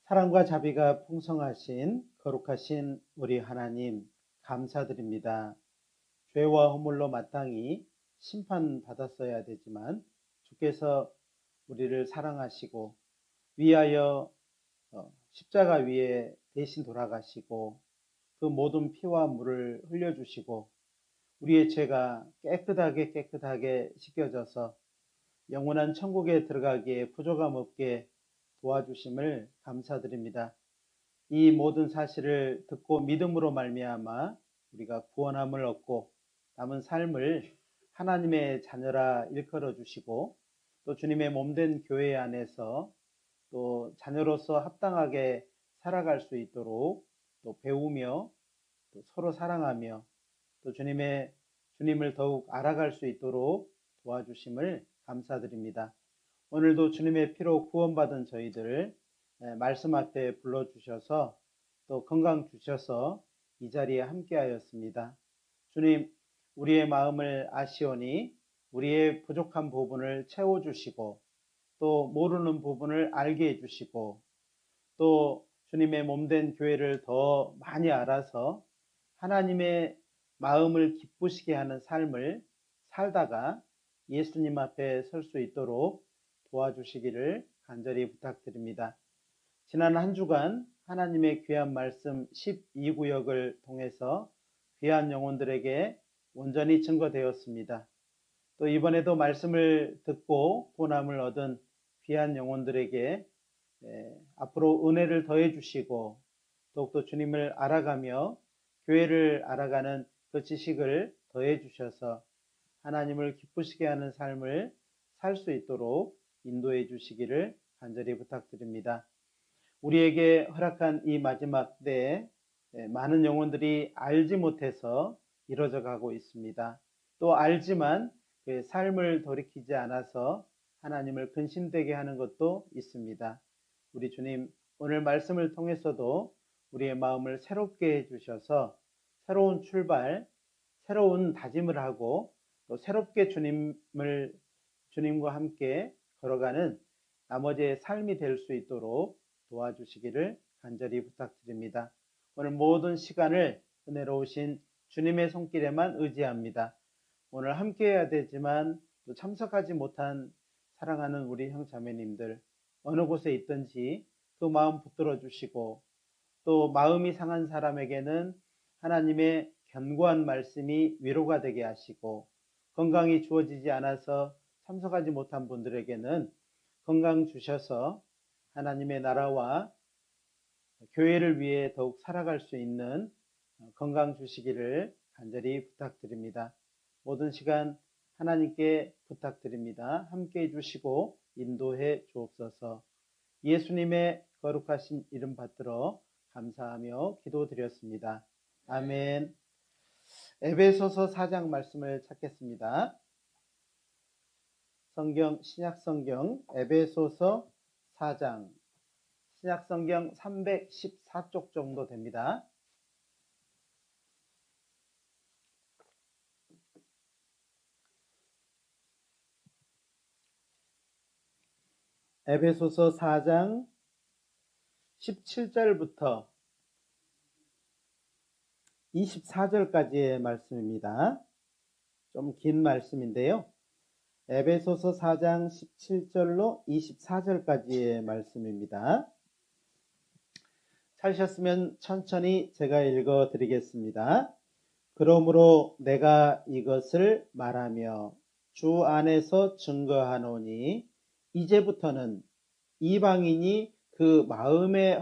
사랑과 자비가 풍성하신 거룩하신 우리 하나님 감사드립니다. 죄와 허물로 마땅히 심판받았어야 되지만 주께서 우리를 사랑하시고 위하여 십자가 위에 대신 돌아가시고 그 모든 피와 물을 흘려주시고 우리의 죄가 깨끗하게 씻겨져서 영원한 천국에 들어가기에 부족함 없게 도와주심을 감사드립니다. 이 모든 사실을 듣고 믿음으로 말미암아 우리가 구원함을 얻고 남은 삶을 하나님의 자녀라 일컬어 주시고 또 주님의 몸된 교회 안에서 또 자녀로서 합당하게 살아갈 수 있도록 또 배우며 또 서로 사랑하며 또 주님을 더욱 알아갈 수 있도록 도와주심을 감사드립니다. 오늘도 주님의 피로 구원받은 저희들 말씀 앞에 불러주셔서 또 건강 주셔서 이 자리에 함께하였습니다. 주님, 우리의 마음을 아시오니 우리의 부족한 부분을 채워주시고 또 모르는 부분을 알게 해주시고 또 주님의 몸된 교회를 더 많이 알아서 하나님의 마음을 기쁘시게 하는 삶을 살다가 예수님 앞에 설 수 있도록 도와주시기를 간절히 부탁드립니다. 지난 한 주간 하나님의 귀한 말씀 12구역을 통해서 귀한 영혼들에게 온전히 증거되었습니다. 또 이번에도 말씀을 듣고 구원함을 얻은 귀한 영혼들에게 앞으로 은혜를 더해 주시고 더욱더 주님을 알아가며 교회를 알아가는 그 지식을 더해 주셔서 하나님을 기쁘시게 하는 삶을 살 수 있도록 인도해 주시기를 간절히 부탁드립니다. 우리에게 허락한 이 마지막 때에 많은 영혼들이 알지 못해서 이뤄져 가고 있습니다. 또 알지만 그 삶을 돌이키지 않아서 하나님을 근심되게 하는 것도 있습니다. 우리 주님, 오늘 말씀을 통해서도 우리의 마음을 새롭게 해주셔서 새로운 출발, 새로운 다짐을 하고 또 새롭게 주님과 함께 걸어가는 나머지의 삶이 될 수 있도록 도와주시기를 간절히 부탁드립니다. 오늘 모든 시간을 은혜로우신 주님의 손길에만 의지합니다. 오늘 함께해야 되지만 또 참석하지 못한 사랑하는 우리 형자매님들 어느 곳에 있든지 그 마음 붙들어 주시고 또 마음이 상한 사람에게는 하나님의 견고한 말씀이 위로가 되게 하시고 건강이 주어지지 않아서 참석하지 못한 분들에게는 건강 주셔서 하나님의 나라와 교회를 위해 더욱 살아갈 수 있는 건강 주시기를 간절히 부탁드립니다. 모든 시간 하나님께 부탁드립니다. 함께 해주시고 인도해 주옵소서. 예수님의 거룩하신 이름 받들어 감사하며 기도드렸습니다. 아멘. 에베소서 4장 말씀을 찾겠습니다. 신약성경 에베소서 4장 신약성경 314쪽 정도 됩니다. 에베소서 4장 17절부터 24절까지의 말씀입니다. 좀 긴 말씀인데요. 에베소서 4장 17절로 24절까지의 말씀입니다. 찾으셨으면 천천히 제가 읽어 드리겠습니다. 그러므로 내가 이것을 말하며 주 안에서 증거하노니 이제부터는 이방인이 그 마음에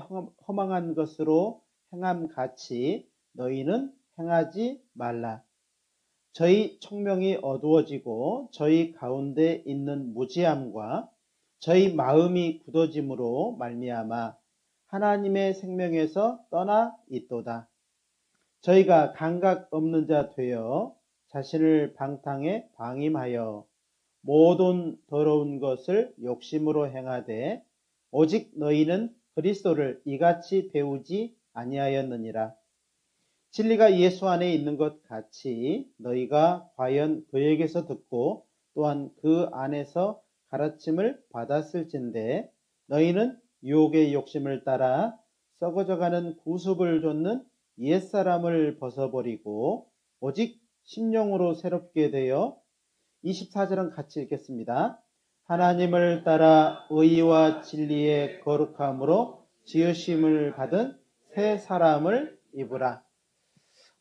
허망한 것으로 행함같이 너희는 행하지 말라. 저희 총명이 어두워지고 저희 가운데 있는 무지함과 저희 마음이 굳어짐으로 말미암아 하나님의 생명에서 떠나 있도다. 저희가 감각 없는 자 되어 자신을 방탕에 방임하여 모든 더러운 것을 욕심으로 행하되 오직 너희는 그리스도를 이같이 배우지 아니하였느니라. 진리가 예수 안에 있는 것 같이 너희가 과연 그에게서 듣고 또한 그 안에서 가르침을 받았을진데 너희는 유혹의 욕심을 따라 썩어져가는 구습을 좇는 옛사람을 벗어버리고 오직 심령으로 새롭게 되어 24절은 같이 읽겠습니다. 하나님을 따라 의와 진리의 거룩함으로 지으심을 받은 새 사람을 입으라.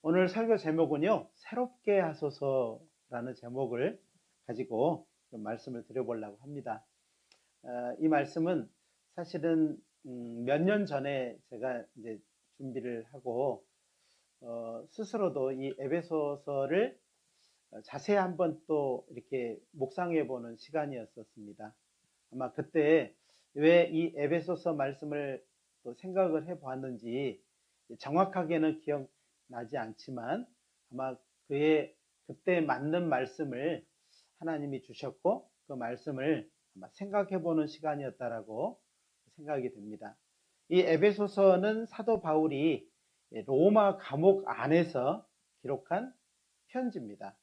오늘 설교 제목은요, 새롭게 하소서라는 제목을 가지고 좀 말씀을 드려보려고 합니다. 이 말씀은 사실은 몇 년 전에 제가 이제 준비를 하고 스스로도 이 에베소서를 자세히 한번 또 이렇게 묵상해 보는 시간이었었습니다. 아마 그때 왜 이 에베소서 말씀을 또 생각을 해 보았는지 정확하게는 기억나지 않지만 아마 그때 맞는 말씀을 하나님이 주셨고 그 말씀을 아마 생각해 보는 시간이었다라고 생각이 됩니다. 이 에베소서는 사도 바울이 로마 감옥 안에서 기록한 편지입니다.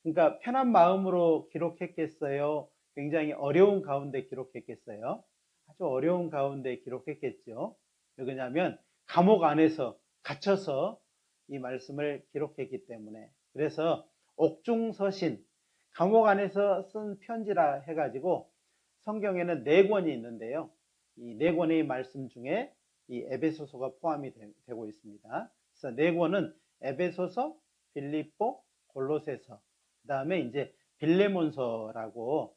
그러니까 편한 마음으로 기록했겠어요? 굉장히 어려운 가운데 기록했겠어요? 아주 어려운 가운데 기록했겠죠. 왜냐하면 감옥 안에서 갇혀서 이 말씀을 기록했기 때문에. 그래서 옥중서신, 감옥 안에서 쓴 편지라 해가지고 성경에는 4권이 있는데요. 이 4권의 말씀 중에 이 에베소서가 포함이 되고 있습니다. 그래서 4권은 에베소서, 빌립보, 골로새서, 그 다음에 이제 빌레몬서라고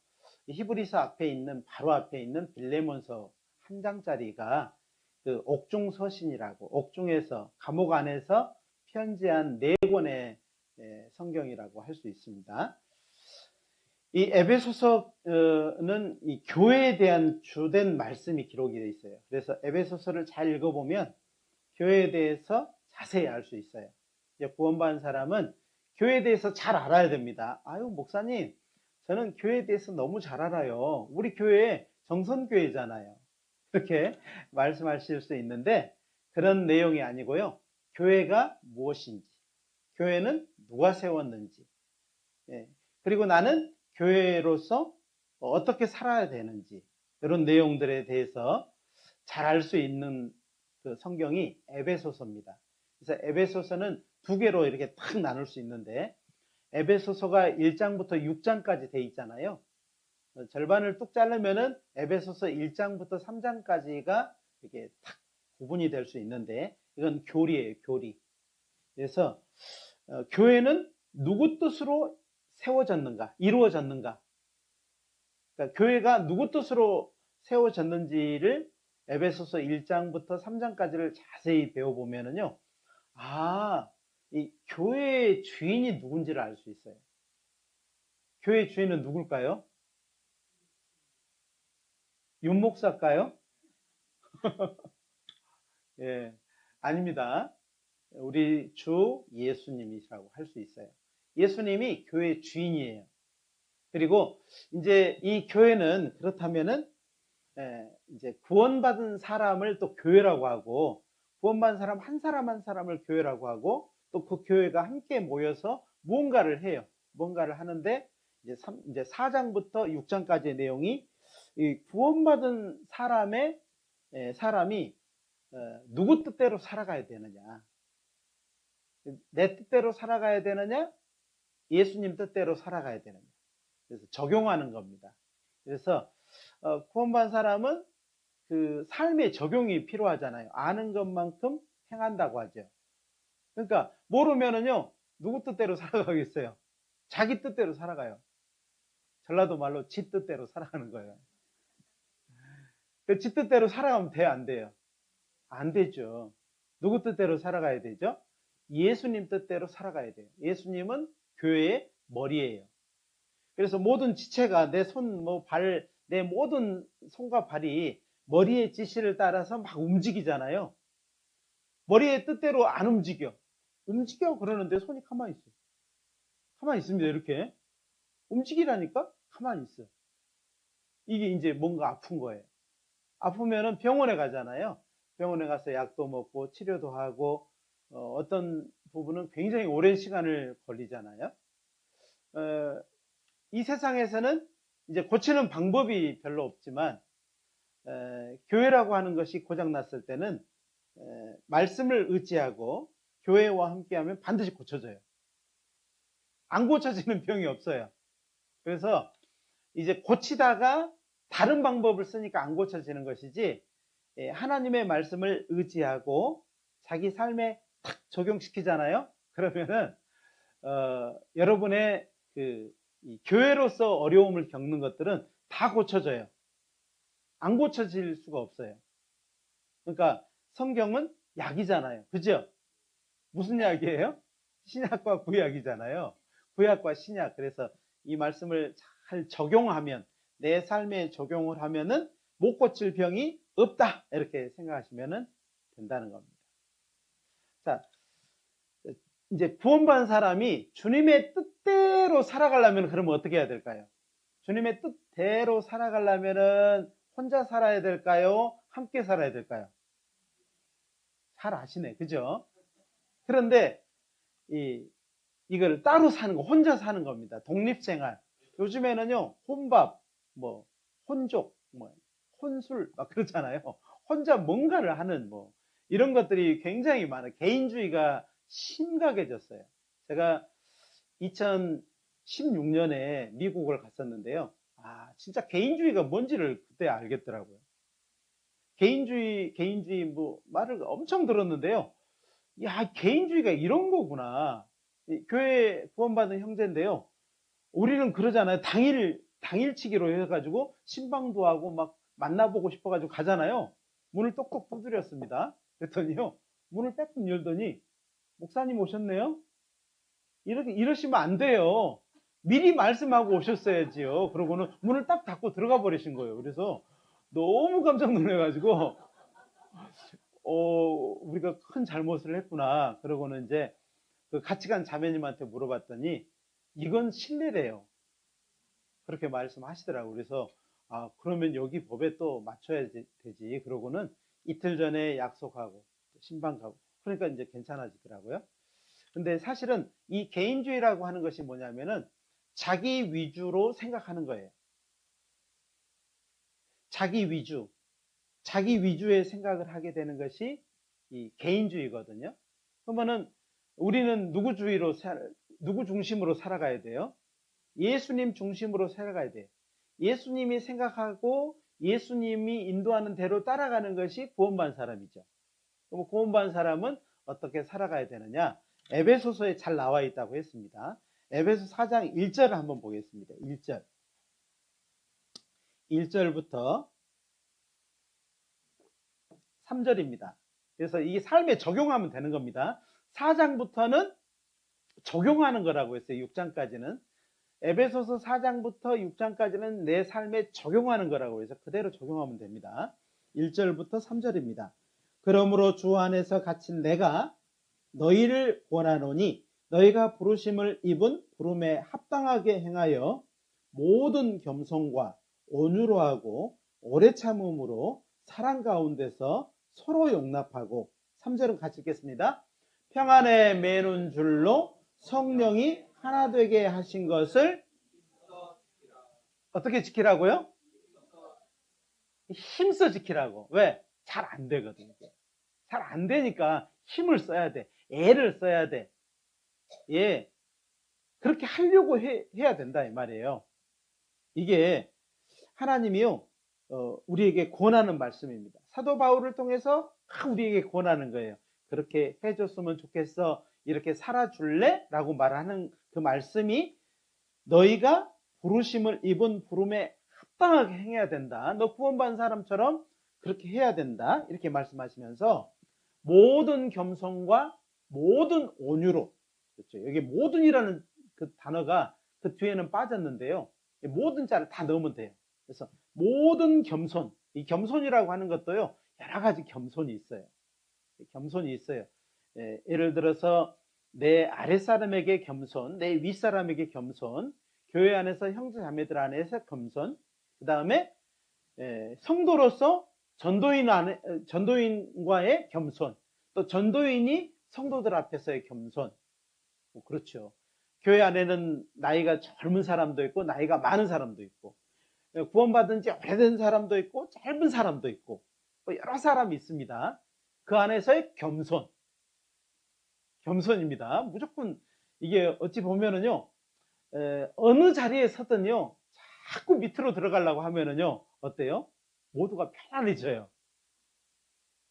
히브리서 앞에 있는 바로 앞에 있는 빌레몬서 한 장짜리가 그 옥중서신이라고, 옥중에서 감옥 안에서 편지한 4권의 성경이라고 할 수 있습니다. 이 에베소서는 이 교회에 대한 주된 말씀이 기록이 되어 있어요. 그래서 에베소서를 잘 읽어보면 교회에 대해서 자세히 알 수 있어요. 이제 구원받은 사람은 교회에 대해서 잘 알아야 됩니다. 아유, 목사님, 저는 교회에 대해서 너무 잘 알아요. 우리 교회 정선교회잖아요. 그렇게 말씀하실 수 있는데 그런 내용이 아니고요. 교회가 무엇인지, 교회는 누가 세웠는지, 그리고 나는 교회로서 어떻게 살아야 되는지 이런 내용들에 대해서 잘 알 수 있는 그 성경이 에베소서입니다. 그래서 에베소서는 2개로 이렇게 딱 나눌 수 있는데 에베소서가 1장부터 6장까지 돼 있잖아요. 절반을 뚝 자르면은 에베소서 1장부터 3장까지가 이렇게 탁 구분이 될 수 있는데 이건 교리예요, 교리. 그래서 교회는 누구 뜻으로 세워졌는가, 이루어졌는가, 그러니까 교회가 누구 뜻으로 세워졌는지를 에베소서 1장부터 3장까지를 자세히 배워보면은요, 이 교회의 주인이 누군지를 알 수 있어요. 교회의 주인은 누굴까요? 윤목사일까요? 예, 아닙니다. 우리 주 예수님이라고 할 수 있어요. 예수님이 교회의 주인이에요. 그리고 이제 이 교회는 그렇다면은 이제 구원받은 사람을 또 교회라고 하고, 구원받은 사람 한 사람 한 사람을 교회라고 하고, 또 그 교회가 함께 모여서 무언가를 해요. 무언가를 하는데 이제 4장부터 6장까지의 내용이 이 구원받은 사람이 누구 뜻대로 살아가야 되느냐, 내 뜻대로 살아가야 되느냐, 예수님 뜻대로 살아가야 되느냐, 그래서 적용하는 겁니다. 그래서 구원받은 사람은 그 삶의 적용이 필요하잖아요. 아는 것만큼 행한다고 하죠. 그러니까 모르면은요, 누구 뜻대로 살아가겠어요? 자기 뜻대로 살아가요. 전라도 말로 지 뜻대로 살아가는 거예요. 지 뜻대로 살아가면 돼요, 안 돼요? 안 되죠. 누구 뜻대로 살아가야 되죠? 예수님 뜻대로 살아가야 돼요. 예수님은 교회의 머리예요. 그래서 모든 지체가 내 손, 발, 내 모든 손과 발이 머리의 지시를 따라서 막 움직이잖아요. 머리의 뜻대로 안 움직여. 움직여 그러는데 손이 가만히 있어요. 가만히 있습니다. 이렇게. 움직이라니까 가만히 있어요. 이게 이제 뭔가 아픈 거예요. 아프면은 병원에 가잖아요. 병원에 가서 약도 먹고 치료도 하고 어떤 부분은 굉장히 오랜 시간을 걸리잖아요. 이 세상에서는 이제 고치는 방법이 별로 없지만 교회라고 하는 것이 고장났을 때는 말씀을 의지하고 교회와 함께하면 반드시 고쳐져요. 안 고쳐지는 병이 없어요. 그래서 이제 고치다가 다른 방법을 쓰니까 안 고쳐지는 것이지, 하나님의 말씀을 의지하고 자기 삶에 탁 적용시키잖아요. 그러면은 여러분의 이 교회로서 어려움을 겪는 것들은 다 고쳐져요. 안 고쳐질 수가 없어요. 그러니까 성경은 약이잖아요. 그죠? 무슨 약이에요? 신약과 구약이잖아요. 구약과 신약. 그래서 이 말씀을 잘 적용하면, 내 삶에 적용을 하면은 못 고칠 병이 없다, 이렇게 생각하시면 된다는 겁니다. 자, 이제 구원받은 사람이 주님의 뜻대로 살아가려면 그러면 어떻게 해야 될까요? 주님의 뜻대로 살아가려면은 혼자 살아야 될까요? 함께 살아야 될까요? 잘 아시네, 그죠? 그런데 이걸 따로 사는 거, 혼자 사는 겁니다. 독립생활. 요즘에는요, 혼밥, 뭐 혼족, 뭐 혼술 막 그렇잖아요. 혼자 뭔가를 하는 이런 것들이 굉장히 많아요. 개인주의가 심각해졌어요. 제가 2016년에 미국을 갔었는데요. 진짜 개인주의가 뭔지를 그때 알겠더라고요. 개인주의 말을 엄청 들었는데요. 야, 개인주의가 이런 거구나. 교회 구원받은 형제인데요. 우리는 그러잖아요. 당일치기로 해가지고 신방도 하고 막 만나보고 싶어가지고 가잖아요. 문을 똑똑 두드렸습니다. 그랬더니요, 문을 빼끔 열더니, 목사님 오셨네요? 이러시면 안 돼요. 미리 말씀하고 오셨어야지요. 그러고는 문을 딱 닫고 들어가 버리신 거예요. 그래서 너무 깜짝 놀라가지고, 우리가 큰 잘못을 했구나. 그러고는 이제 그 같이 간 자매님한테 물어봤더니, 이건 신뢰래요. 그렇게 말씀하시더라고요. 그래서 그러면 여기 법에 또 맞춰야 되지. 그러고는 이틀 전에 약속하고 신방 가고, 그러니까 이제 괜찮아지더라고요. 근데 사실은 이 개인주의라고 하는 것이 뭐냐면은 자기 위주로 생각하는 거예요. 자기 위주의 생각을 하게 되는 것이 이 개인주의거든요. 그러면은 우리는 누구 중심으로 살아가야 돼요? 예수님 중심으로 살아가야 돼요. 예수님이 생각하고 예수님이 인도하는 대로 따라가는 것이 구원받은 사람이죠. 그럼 구원받은 사람은 어떻게 살아가야 되느냐? 에베소서에 잘 나와 있다고 했습니다. 에베소 4장 1절을 한번 보겠습니다. 1절부터 3절입니다. 그래서 이게 삶에 적용하면 되는 겁니다. 4장부터는 적용하는 거라고 했어요. 6장까지는. 에베소서 4장부터 6장까지는 내 삶에 적용하는 거라고 해서 그대로 적용하면 됩니다. 1절부터 3절입니다. 그러므로 주 안에서 갇힌 내가 너희를 권하노니 너희가 부르심을 입은 부름에 합당하게 행하여 모든 겸손과 온유로 하고 오래 참음으로 사랑 가운데서 서로 용납하고, 3절은 같이 읽겠습니다. 평안에 매는 줄로 성령이 하나 되게 하신 것을 어떻게 지키라고요? 힘써 지키라고. 왜? 잘 안 되거든요. 잘 안 되니까 힘을 써야 돼. 애를 써야 돼. 예. 그렇게 하려고 해야 된다 이 말이에요. 이게 하나님이요, 우리에게 권하는 말씀입니다. 사도 바울을 통해서 우리에게 권하는 거예요. 그렇게 해줬으면 좋겠어. 이렇게 살아줄래? 라고 말하는 그 말씀이 너희가 부르심을 입은 부름에 합당하게 행해야 된다. 너 구원받은 사람처럼 그렇게 해야 된다. 이렇게 말씀하시면서 모든 겸손과 모든 온유로, 그렇죠. 여기 모든이라는 그 단어가 그 뒤에는 빠졌는데요. 모든 자를 다 넣으면 돼요. 그래서 모든 겸손, 이 겸손이라고 하는 것도요, 여러 가지 겸손이 있어요. 겸손이 있어요. 예를 들어서 내 아랫사람에게 겸손, 내 윗사람에게 겸손, 교회 안에서 형제 자매들 안에서 겸손, 그 다음에 성도로서 전도인과의 겸손, 또 전도인이 성도들 앞에서의 겸손. 그렇죠. 교회 안에는 나이가 젊은 사람도 있고 나이가 많은 사람도 있고, 구원받은 지 오래된 사람도 있고 짧은 사람도 있고 또 여러 사람이 있습니다. 그 안에서의 겸손입니다. 무조건 이게 어찌 보면은요, 어느 자리에 서든요, 자꾸 밑으로 들어가려고 하면은요, 어때요? 모두가 편안해져요.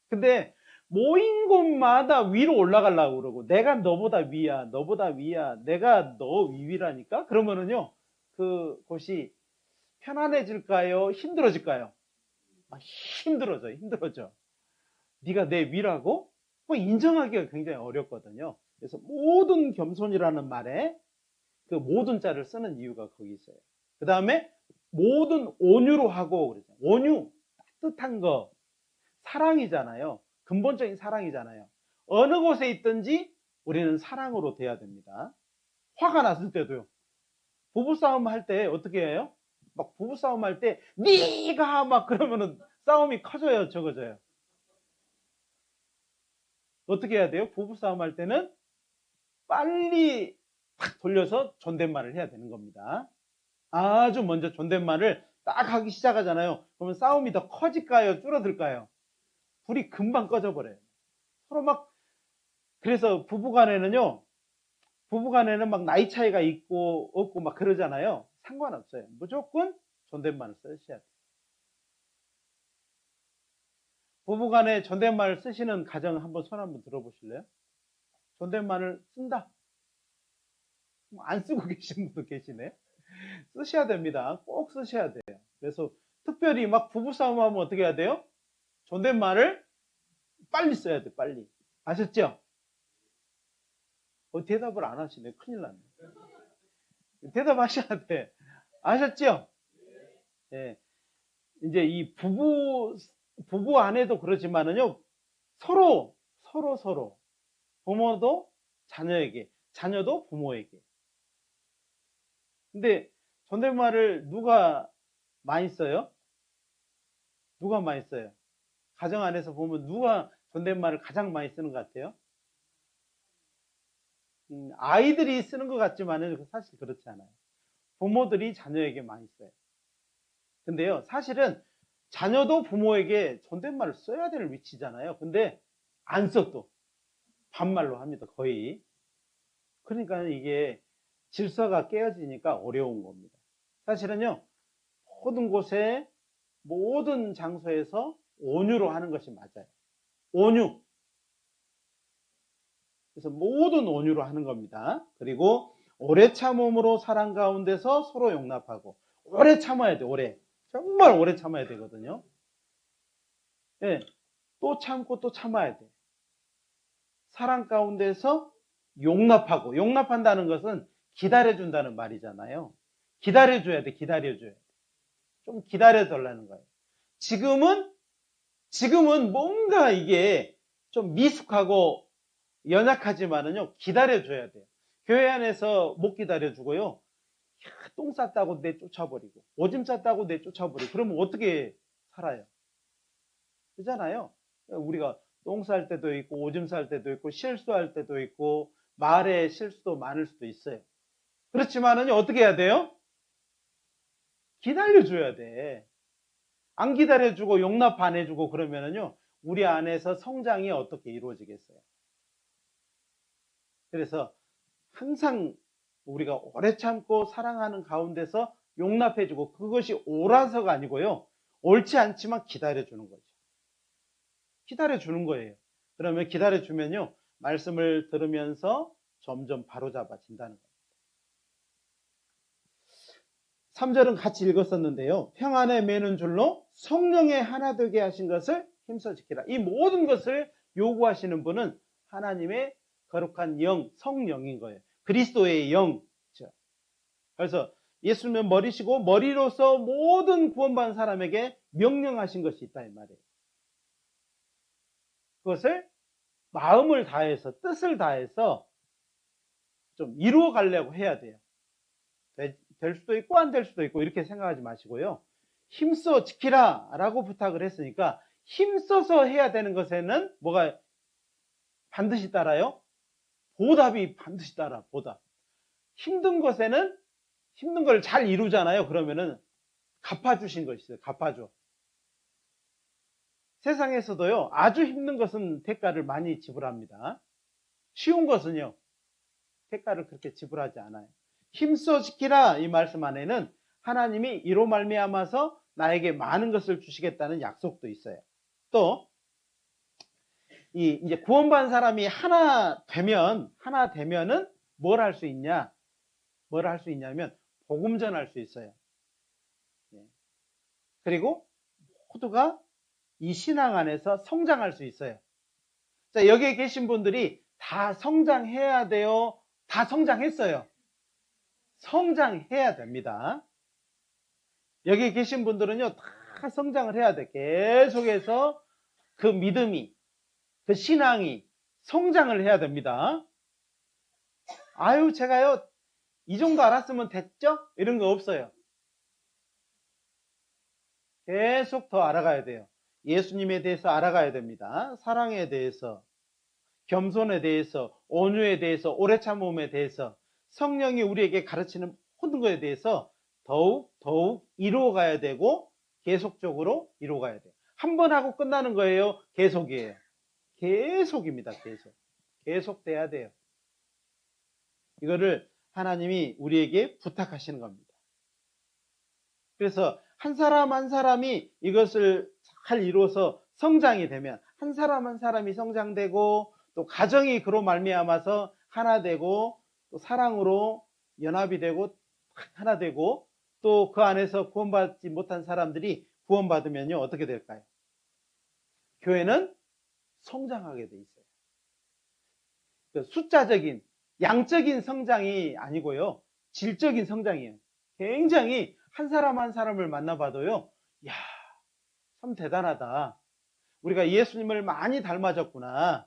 근데 모인 곳마다 위로 올라가려고 그러고, 내가 너보다 위야, 너보다 위야, 내가 너 위라니까? 그러면은요, 그곳이 편안해질까요? 힘들어질까요? 힘들어져. 네가 내 위라고? 뭐 인정하기가 굉장히 어렵거든요. 그래서 모든 겸손이라는 말에 그 모든 자를 쓰는 이유가 거기 있어요. 그 다음에 모든 온유로 하고 그러죠. 온유, 따뜻한 거, 사랑이잖아요. 근본적인 사랑이잖아요. 어느 곳에 있든지 우리는 사랑으로 돼야 됩니다. 화가 났을 때도요. 부부싸움 할 때 어떻게 해요? 막 부부싸움 할 때 네가 막 그러면은 싸움이 커져요, 적어져요. 어떻게 해야 돼요? 부부싸움 할 때는 빨리 탁 돌려서 존댓말을 해야 되는 겁니다. 아주 먼저 존댓말을 딱 하기 시작하잖아요. 그러면 싸움이 더 커질까요? 줄어들까요? 불이 금방 꺼져버려요. 서로 막, 그래서 부부간에는 막 나이 차이가 있고 없고 막 그러잖아요. 상관없어요. 무조건 존댓말을 쓰셔야 돼요. 부부간에 존댓말 쓰시는 가정 한번 손 한번 들어보실래요? 존댓말을 쓴다. 안 쓰고 계신 분도 계시네. 쓰셔야 됩니다. 꼭 쓰셔야 돼요. 그래서 특별히 막 부부싸움 하면 어떻게 해야 돼요? 존댓말을 빨리 써야 돼, 빨리. 아셨죠? 대답을 안 하시네. 큰일 났네. 대답하셔야 돼. 아셨죠? 예. 이제 이 부부 안에도 그렇지만은요, 서로. 부모도 자녀에게, 자녀도 부모에게. 근데 존댓말을 누가 많이 써요? 누가 많이 써요? 가정 안에서 보면 누가 존댓말을 가장 많이 쓰는 것 같아요? 아이들이 쓰는 것 같지만은 사실 그렇지 않아요. 부모들이 자녀에게 많이 써요. 근데요, 사실은 자녀도 부모에게 존댓말을 써야 될 위치잖아요. 근데 안 써 또. 반말로 합니다, 거의. 그러니까 이게 질서가 깨어지니까 어려운 겁니다. 사실은요, 모든 곳에, 모든 장소에서 온유로 하는 것이 맞아요. 온유. 그래서 모든 온유로 하는 겁니다. 그리고 오래 참음으로 사랑 가운데서 서로 용납하고. 오래 참아야 돼, 오래. 정말 오래 참아야 되거든요. 예, 또 참고 또 참아야 돼. 사랑 가운데서 용납하고. 용납한다는 것은 기다려준다는 말이잖아요. 기다려줘야 돼, 기다려줘야 돼. 좀 기다려달라는 거예요. 지금은 뭔가 이게 좀 미숙하고 연약하지만은요, 기다려줘야 돼요. 교회 안에서 못 기다려주고요, 똥 쌌다고 내쫓아버리고, 오줌 쌌다고 내쫓아버리고, 그러면 어떻게 살아요? 그잖아요. 우리가 똥 쌀 때도 있고, 오줌 쌀 때도 있고, 실수할 때도 있고, 말에 실수도 많을 수도 있어요. 그렇지만은요, 어떻게 해야 돼요? 기다려줘야 돼. 안 기다려주고 용납 안 해주고 그러면은요, 우리 안에서 성장이 어떻게 이루어지겠어요? 그래서 항상 우리가 오래 참고 사랑하는 가운데서 용납해주고, 그것이 옳아서가 아니고요, 옳지 않지만 기다려주는 거죠. 기다려주는 거예요. 그러면 기다려주면요, 말씀을 들으면서 점점 바로잡아진다는 거예요. 3절은 같이 읽었었는데요. 평안에 매는 줄로 성령에 하나 되게 하신 것을 힘써 지키라. 이 모든 것을 요구하시는 분은 하나님의 거룩한 영, 성령인 거예요. 그리스도의 영. 그래서 예수님은 머리시고 머리로서 모든 구원받은 사람에게 명령하신 것이 있다 이 말이에요. 그것을 마음을 다해서, 뜻을 다해서 좀 이루어 가려고 해야 돼요. 될 수도 있고 안 될 수도 있고 이렇게 생각하지 마시고요. 힘써 지키라 라고 부탁을 했으니까 힘써서 해야 되는 것에는 뭐가 반드시 따라요? 보답이 반드시 따라, 보답. 힘든 것에는 힘든 걸 잘 이루잖아요. 그러면은 갚아주신 것이 있어요. 갚아줘. 세상에서도요, 아주 힘든 것은 대가를 많이 지불합니다. 쉬운 것은요, 대가를 그렇게 지불하지 않아요. 힘써 지키라 이 말씀 안에는 하나님이 이로 말미암아서 나에게 많은 것을 주시겠다는 약속도 있어요. 또 이제 구원받은 사람이 하나 되면은 뭘 할 수 있냐? 뭘 할 수 있냐면 복음 전할 수 있어요. 그리고 모두가 이 신앙 안에서 성장할 수 있어요. 자, 여기에 계신 분들이 다 성장해야 돼요? 다 성장했어요. 성장해야 됩니다. 여기 계신 분들은요, 다 성장을 해야 돼. 계속해서 그 믿음이, 그 신앙이 성장을 해야 됩니다. 아유, 제가요, 이 정도 알았으면 됐죠? 이런 거 없어요. 계속 더 알아가야 돼요. 예수님에 대해서 알아가야 됩니다. 사랑에 대해서, 겸손에 대해서, 온유에 대해서, 오래 참음에 대해서, 성령이 우리에게 가르치는 모든 것에 대해서 더욱 이루어가야 되고 계속적으로 이루어가야 돼요. 한 번 하고 끝나는 거예요? 계속이에요. 계속입니다. 계속 돼야 돼요. 이거를 하나님이 우리에게 부탁하시는 겁니다. 그래서 한 사람 한 사람이 이것을 잘 이루어서 성장이 되면 한 사람 한 사람이 성장되고 또 가정이 그로 말미암아서 하나 되고 또 사랑으로 연합이 되고 하나 되고 또 그 안에서 구원받지 못한 사람들이 구원받으면요 어떻게 될까요? 교회는 성장하게 돼 있어요. 숫자적인 양적인 성장이 아니고요 질적인 성장이에요. 굉장히 한 사람 한 사람을 만나봐도요 야, 참 대단하다. 우리가 예수님을 많이 닮아졌구나.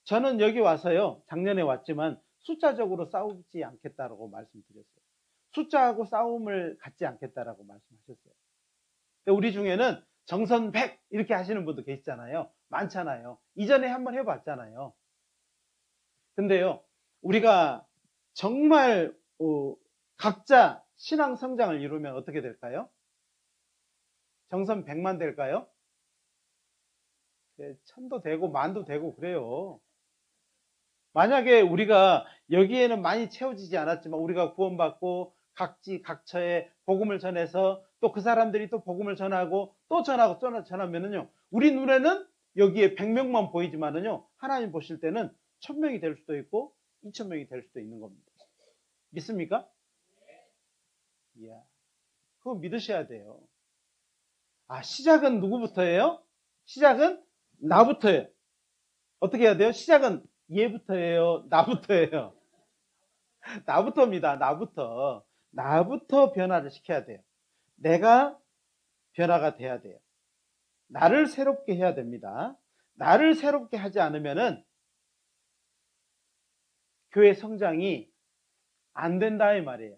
저는 여기 와서요 작년에 왔지만 숫자적으로 싸우지 않겠다라고 말씀드렸어요. 숫자하고 싸움을 갖지 않겠다라고 말씀하셨어요. 우리 중에는 정선 100 이렇게 하시는 분도 계시잖아요. 많잖아요. 이전에 한번 해봤잖아요. 근데요 우리가 정말 각자 신앙 성장을 이루면 어떻게 될까요? 정선 100만 될까요? 네, 1000도 되고 만도 되고 그래요. 만약에 우리가 여기에는 많이 채워지지 않았지만 우리가 구원받고 각지 각처에 복음을 전해서 또 그 사람들이 또 복음을 전하고 또 전하면은요 우리 눈에는 여기에 100명만 보이지만은요 하나님 보실 때는 1000명이 될 수도 있고 2000명이 될 수도 있는 겁니다. 믿습니까? 이야, 그거 믿으셔야 돼요. 시작은 누구부터예요? 시작은 나부터예요. 어떻게 해야 돼요? 시작은 얘부터예요? 나부터예요? 나부터입니다. 나부터 변화를 시켜야 돼요. 내가 변화가 돼야 돼요. 나를 새롭게 해야 됩니다. 나를 새롭게 하지 않으면은 교회 성장이 안 된다 이 말이에요.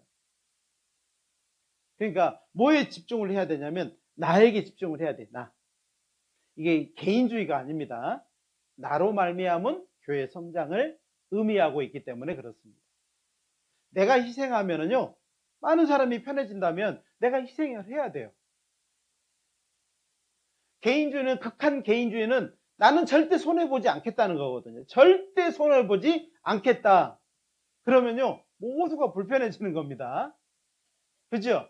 그러니까 뭐에 집중을 해야 되냐면 나에게 집중을 해야 돼. 나. 이게 개인주의가 아닙니다. 나로 말미암은 교회 성장을 의미하고 있기 때문에 그렇습니다. 내가 희생하면은요 많은 사람이 편해진다면 내가 희생을 해야 돼요. 개인주의는 극한 개인주의는 나는 절대 손해보지 않겠다는 거거든요. 절대 손해보지 않겠다. 그러면요 모두가 불편해지는 겁니다. 그죠?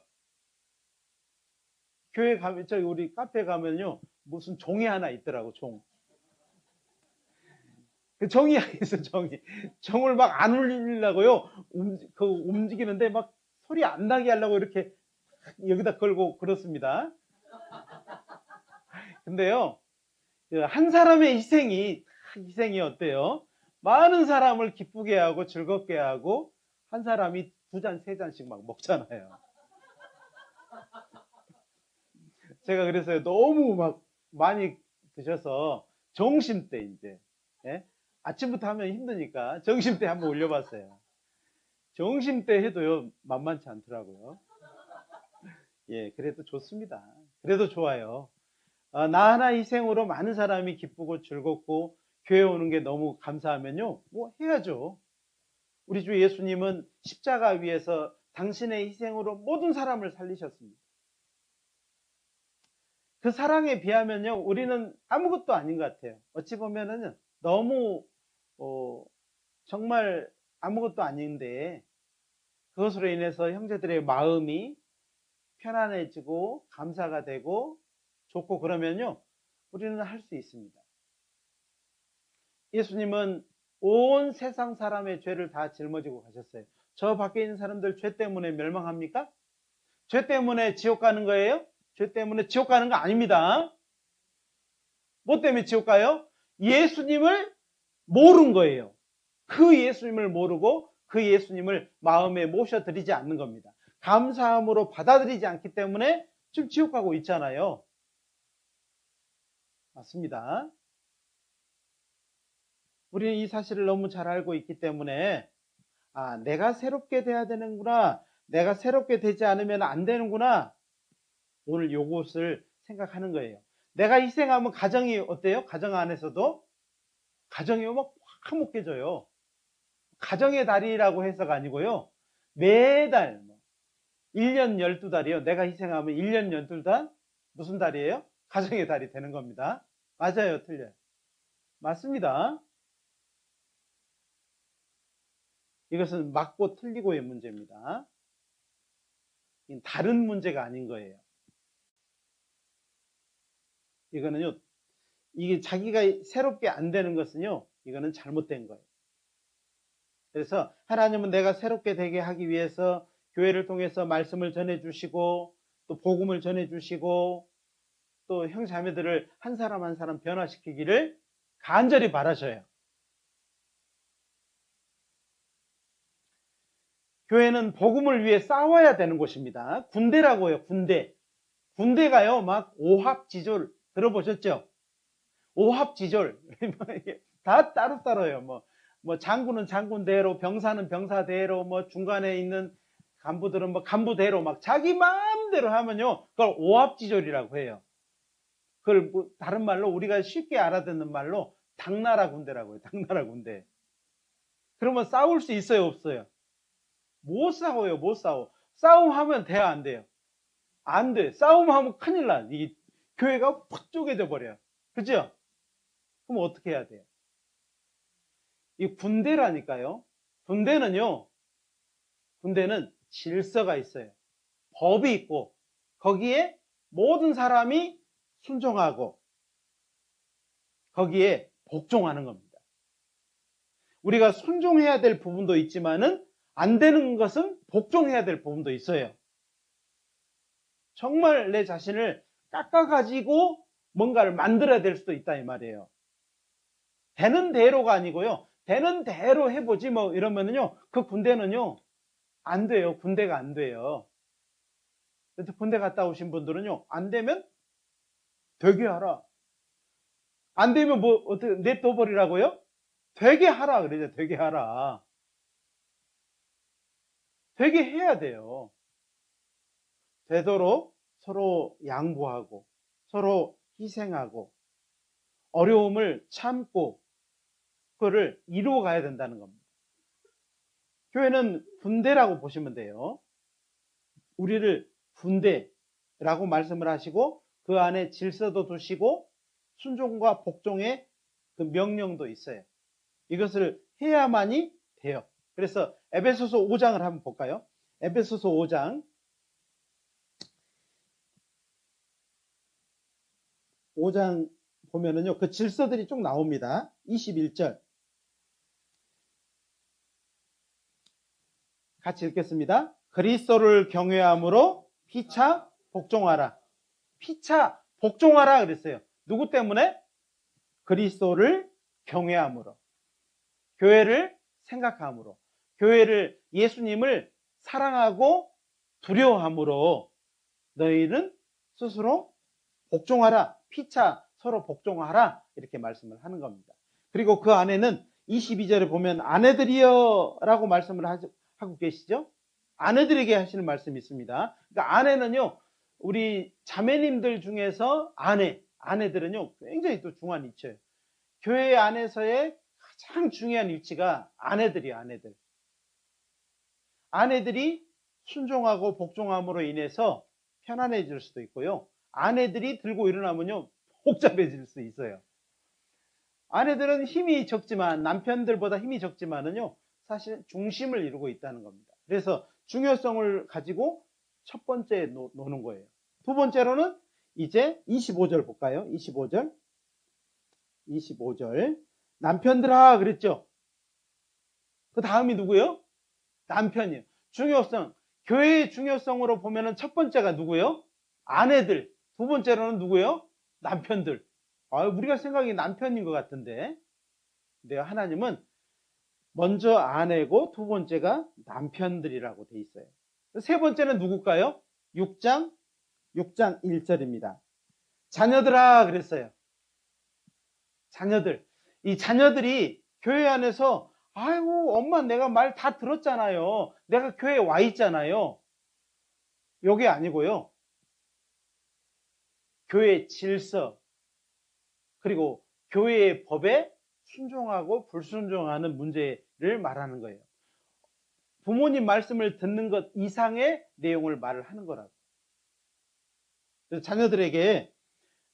교회 가면 저기 우리 카페 가면요 무슨 종이 하나 있더라고. 그 종이 있어. 종을 막 안 울리려고요 움직이는데 막 소리 안 나게 하려고 이렇게 여기다 걸고 그렇습니다. 근데요 한 사람의 희생이 어때요? 많은 사람을 기쁘게 하고 즐겁게 하고 한 사람이 2잔 3잔씩 막 먹잖아요. 제가 그래서 너무 막 많이 드셔서 점심때 이제 아침부터 하면 힘드니까 점심때 한번 올려봤어요. 점심때 해도요 만만치 않더라고요. 예, 그래도 좋습니다. 그래도 좋아요. 나 하나 희생으로 많은 사람이 기쁘고 즐겁고 교회 오는 게 너무 감사하면요 뭐 해야죠. 우리 주 예수님은 십자가 위에서 당신의 희생으로 모든 사람을 살리셨습니다. 그 사랑에 비하면요, 우리는 아무것도 아닌 것 같아요. 어찌 보면은 너무 정말 아무것도 아닌데, 그것으로 인해서 형제들의 마음이 편안해지고 감사가 되고 좋고 그러면요, 우리는 할 수 있습니다. 예수님은 온 세상 사람의 죄를 다 짊어지고 가셨어요. 저 밖에 있는 사람들 죄 때문에 멸망합니까? 죄 때문에 지옥 가는 거예요? 죄 때문에 지옥 가는 거 아닙니다. 뭐 때문에 지옥 가요? 예수님을 모른 거예요. 그 예수님을 모르고 그 예수님을 마음에 모셔드리지 않는 겁니다. 감사함으로 받아들이지 않기 때문에 지금 지옥 가고 있잖아요. 맞습니다. 우리는 이 사실을 너무 잘 알고 있기 때문에 내가 새롭게 돼야 되는구나, 내가 새롭게 되지 않으면 안 되는구나, 오늘 요것을 생각하는 거예요. 내가 희생하면 가정이 어때요? 가정 안에서도 가정이 막 화목해져요. 가정의 달이라고 해서가 아니고요, 매달 1년 12달이요 내가 희생하면 1년 12달 무슨 달이에요? 가정의 달이 되는 겁니다. 맞아요, 틀려요? 맞습니다. 이것은 맞고 틀리고의 문제입니다. 다른 문제가 아닌 거예요. 이거는요, 이게 자기가 새롭게 안 되는 것은요, 이거는 잘못된 거예요. 그래서 하나님은 내가 새롭게 되게 하기 위해서 교회를 통해서 말씀을 전해주시고 또 복음을 전해주시고 또 형제자매들을 한 사람 한 사람 변화시키기를 간절히 바라셔요. 교회는 복음을 위해 싸워야 되는 곳입니다. 군대라고요, 군대. 군대가요, 막 오합지졸 들어보셨죠? 오합지졸. 다 따로따로예요. 뭐 장군은 장군대로, 병사는 병사대로, 뭐 중간에 있는 간부들은 뭐 간부대로 막 자기 마음대로 하면요, 그걸 오합지졸이라고 해요. 그걸 뭐 다른 말로 우리가 쉽게 알아듣는 말로 당나라 군대라고 해요. 당나라 군대. 그러면 싸울 수 있어요, 없어요? 못 싸워요, 못 싸워. 싸움하면 돼요, 안 돼요? 안 돼. 싸움하면 큰일 나. 이 교회가 팍 쪼개져 버려요. 그죠? 그럼 어떻게 해야 돼요? 이 군대라니까요. 군대는요, 군대는 질서가 있어요. 법이 있고, 거기에 모든 사람이 순종하고, 거기에 복종하는 겁니다. 우리가 순종해야 될 부분도 있지만은, 안 되는 것은 복종해야 될 부분도 있어요. 정말 내 자신을 깎아가지고 뭔가를 만들어야 될 수도 있다, 이 말이에요. 되는 대로가 아니고요, 되는 대로 해보지 뭐 이러면은요, 그 군대는요, 안 돼요. 군대가 안 돼요. 그래서 군대 갔다 오신 분들은요, 안 되면 되게 하라. 안 되면 뭐 어떻게 냅둬버리라고요? 되게 하라 그러죠. 되게 하라. 되게 해야 돼요. 되도록 서로 양보하고 서로 희생하고 어려움을 참고 그거를 이루어 가야 된다는 겁니다. 교회는 군대라고 보시면 돼요. 우리를 군대라고 말씀을 하시고 그 안에 질서도 두시고 순종과 복종의 그 명령도 있어요. 이것을 해야만이 돼요. 그래서 에베소서 5장을 한번 볼까요? 에베소서 5장 5장 보면은요, 그 질서들이 쭉 나옵니다. 21절 같이 읽겠습니다. 그리스도를 경외함으로 피차 복종하라. 피차 복종하라 그랬어요. 누구 때문에? 그리스도를 경외함으로, 교회를 생각함으로, 교회를, 예수님을 사랑하고 두려워함으로 너희는 스스로 복종하라. 피차 서로 복종하라. 이렇게 말씀을 하는 겁니다. 그리고 그 안에는 22절에 보면 아내들이여 라고 말씀을 하고 계시죠? 아내들에게 하시는 말씀이 있습니다. 그러니까 아내는요, 우리 자매님들 중에서 아내들은요, 굉장히 또 중요한 위치예요. 교회 안에서의 가장 중요한 위치가 아내들이에요, 아내들. 아내들이 순종하고 복종함으로 인해서 편안해질 수도 있고요. 아내들이 들고 일어나면요, 복잡해질 수 있어요. 아내들은 힘이 적지만, 남편들보다 힘이 적지만은요, 사실 중심을 이루고 있다는 겁니다. 그래서 중요성을 가지고 첫 번째 노는 거예요. 두 번째로는 이제 25절 볼까요? 25절. 남편들아 그랬죠? 그 다음이 누구예요? 남편이에요. 중요성. 교회의 중요성으로 보면은 첫 번째가 누구예요? 아내들. 두 번째로는 누구예요? 남편들. 우리가 생각이 남편인 것 같은데. 근데 하나님은 먼저 아내고 두 번째가 남편들이라고 돼 있어요. 세 번째는 누굴까요? 6장 1절입니다. 자녀들아 그랬어요. 자녀들. 이 자녀들이 교회 안에서 아이고 엄마 내가 말 다 들었잖아요. 내가 교회에 와 있잖아요. 요게 아니고요. 교회의 질서 그리고 교회의 법에 순종하고 불순종하는 문제를 말하는 거예요. 부모님 말씀을 듣는 것 이상의 내용을 말을 하는 거라고. 그래서 자녀들에게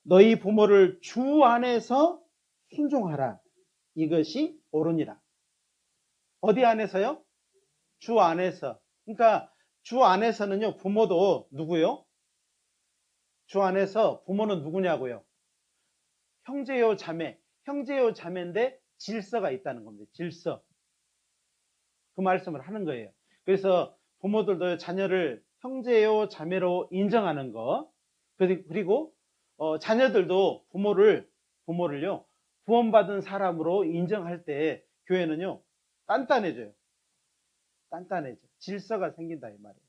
너희 부모를 주 안에서 순종하라. 이것이 옳으니라. 어디 안에서요? 주 안에서. 그러니까 주 안에서는요, 부모도 누구요? 주 안에서 부모는 누구냐고요? 형제요, 자매. 형제요, 자매인데 질서가 있다는 겁니다. 질서. 그 말씀을 하는 거예요. 그래서 부모들도 자녀를 형제요, 자매로 인정하는 거. 그리고 자녀들도 부모를요, 구원받은 사람으로 인정할 때 교회는요, 단단해져요. 단단해져. 질서가 생긴다 이 말이에요.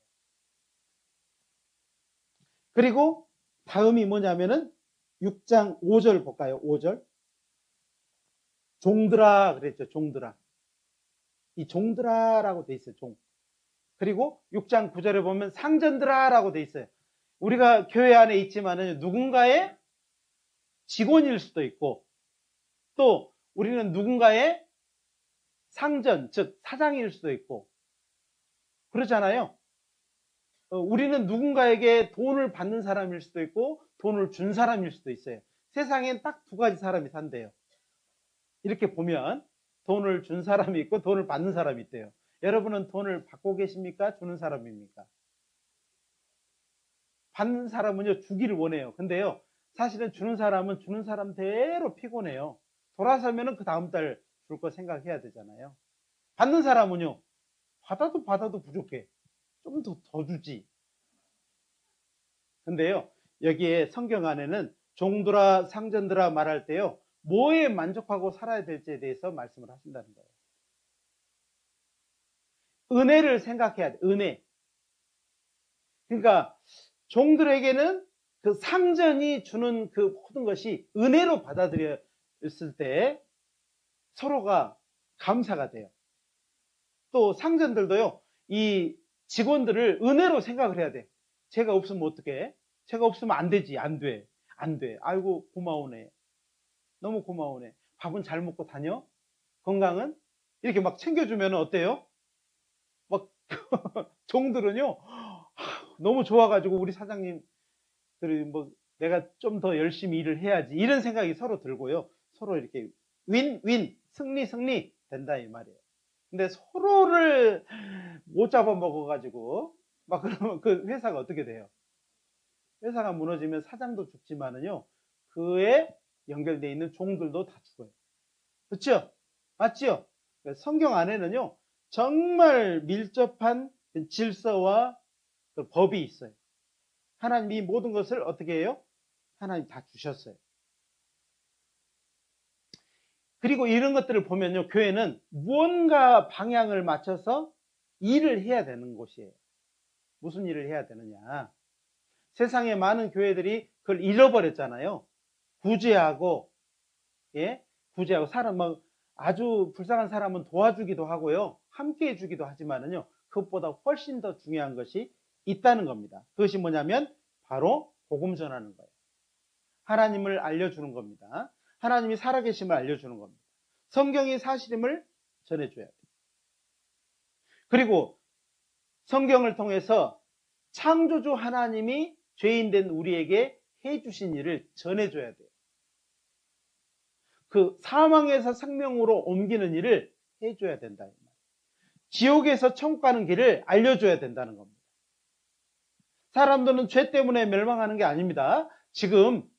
그리고 다음이 뭐냐면은 6장 5절 볼까요? 5절. 종들아 그랬죠. 종들아. 이 종들아라고 돼 있어요. 종. 그리고 6장 9절에 보면 상전들아라고 돼 있어요. 우리가 교회 안에 있지만은 누군가의 직원일 수도 있고 또 우리는 누군가의 상전, 즉 사장일 수도 있고 그렇잖아요. 우리는 누군가에게 돈을 받는 사람일 수도 있고 돈을 준 사람일 수도 있어요. 세상엔 딱 두 가지 사람이 산대요. 이렇게 보면 돈을 준 사람이 있고 돈을 받는 사람이 있대요. 여러분은 돈을 받고 계십니까? 주는 사람입니까? 받는 사람은요, 주기를 원해요. 근데요, 사실은 주는 사람은 주는 사람대로 피곤해요. 돌아서면은 그 다음 달 줄 거 생각해야 되잖아요. 받는 사람은요, 받아도 부족해. 좀 더 주지. 근데요, 여기에 성경 안에는 종들아, 상전들아 말할 때요, 뭐에 만족하고 살아야 될지에 대해서 말씀을 하신다는 거예요. 은혜를 생각해야 돼, 은혜. 그러니까, 종들에게는 그 상전이 주는 그 모든 것이 은혜로 받아들였을 때 서로가 감사가 돼요. 또 상전들도요, 이 직원들을 은혜로 생각을 해야 돼. 제가 없으면 어떡해? 제가 없으면 안 되지. 안 돼. 안 돼. 아이고, 고마우네. 너무 고마우네. 밥은 잘 먹고 다녀? 건강은? 이렇게 막 챙겨주면 어때요? 막, 종들은요, 너무 좋아가지고 우리 사장님들이 뭐, 내가 좀 더 열심히 일을 해야지. 이런 생각이 서로 들고요. 서로 이렇게 윈, 승리 된다, 이 말이에요. 근데 서로를 못 잡아먹어가지고, 막 그러면 그 회사가 어떻게 돼요? 회사가 무너지면 사장도 죽지만은요, 그에 연결되어 있는 종들도 다 죽어요. 그렇죠? 맞죠? 성경 안에는요, 정말 밀접한 질서와 그 법이 있어요. 하나님이 모든 것을 어떻게 해요? 하나님 다 주셨어요. 그리고 이런 것들을 보면요, 교회는 무언가 방향을 맞춰서 일을 해야 되는 곳이에요. 무슨 일을 해야 되느냐? 세상에 많은 교회들이 그걸 잃어버렸잖아요. 구제하고, 사람, 아주 불쌍한 사람은 도와주기도 하고요. 함께 해주기도 하지만은요, 그것보다 훨씬 더 중요한 것이 있다는 겁니다. 그것이 뭐냐면, 바로 복음 전하는 거예요. 하나님을 알려주는 겁니다. 하나님이 살아계심을 알려주는 겁니다. 성경이 사실임을 전해줘야 돼요. 그리고 성경을 통해서 창조주 하나님이 죄인된 우리에게 해주신 일을 전해줘야 돼요. 그 사망에서 생명으로 옮기는 일을 해줘야 된다. 지옥에서 천국 가는 길을 알려줘야 된다는 겁니다. 사람들은 죄 때문에 멸망하는 게 아닙니다. 지금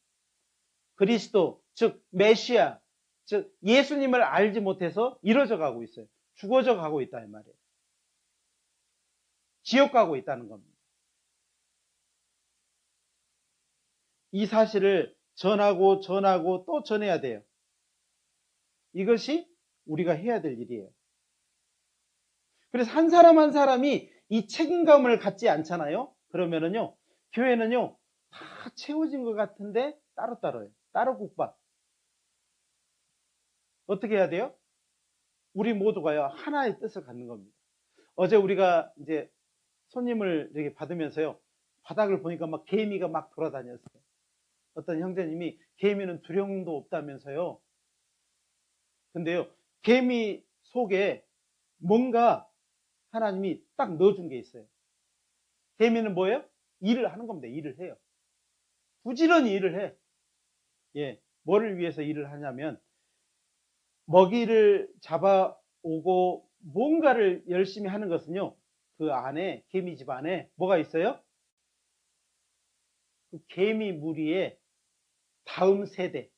그리스도, 즉 메시아, 즉 예수님을 알지 못해서 이뤄져 가고 있어요. 죽어져 가고 있다 이 말이에요. 지옥 가고 있다는 겁니다. 이 사실을 전하고 또 전해야 돼요. 이것이 우리가 해야 될 일이에요. 그래서 한 사람 한 사람이 이 책임감을 갖지 않잖아요. 그러면은요, 교회는요, 다 채워진 것 같은데 따로따로예요. 따로 국밥. 어떻게 해야 돼요? 우리 모두가요, 하나의 뜻을 갖는 겁니다. 어제 우리가 이제 손님을 이렇게 받으면서요, 바닥을 보니까 막 개미가 막 돌아다녔어요. 어떤 형제님이 개미는 두려움도 없다면서요. 근데요, 개미 속에 뭔가 하나님이 딱 넣어준 게 있어요. 개미는 뭐예요? 일을 하는 겁니다. 일을 해요. 부지런히 일을 해. 예, 뭐를 위해서 일을 하냐면 먹이를 잡아오고 뭔가를 열심히 하는 것은요, 그 안에, 개미집 안에 뭐가 있어요? 그 개미 무리에 다음 세대,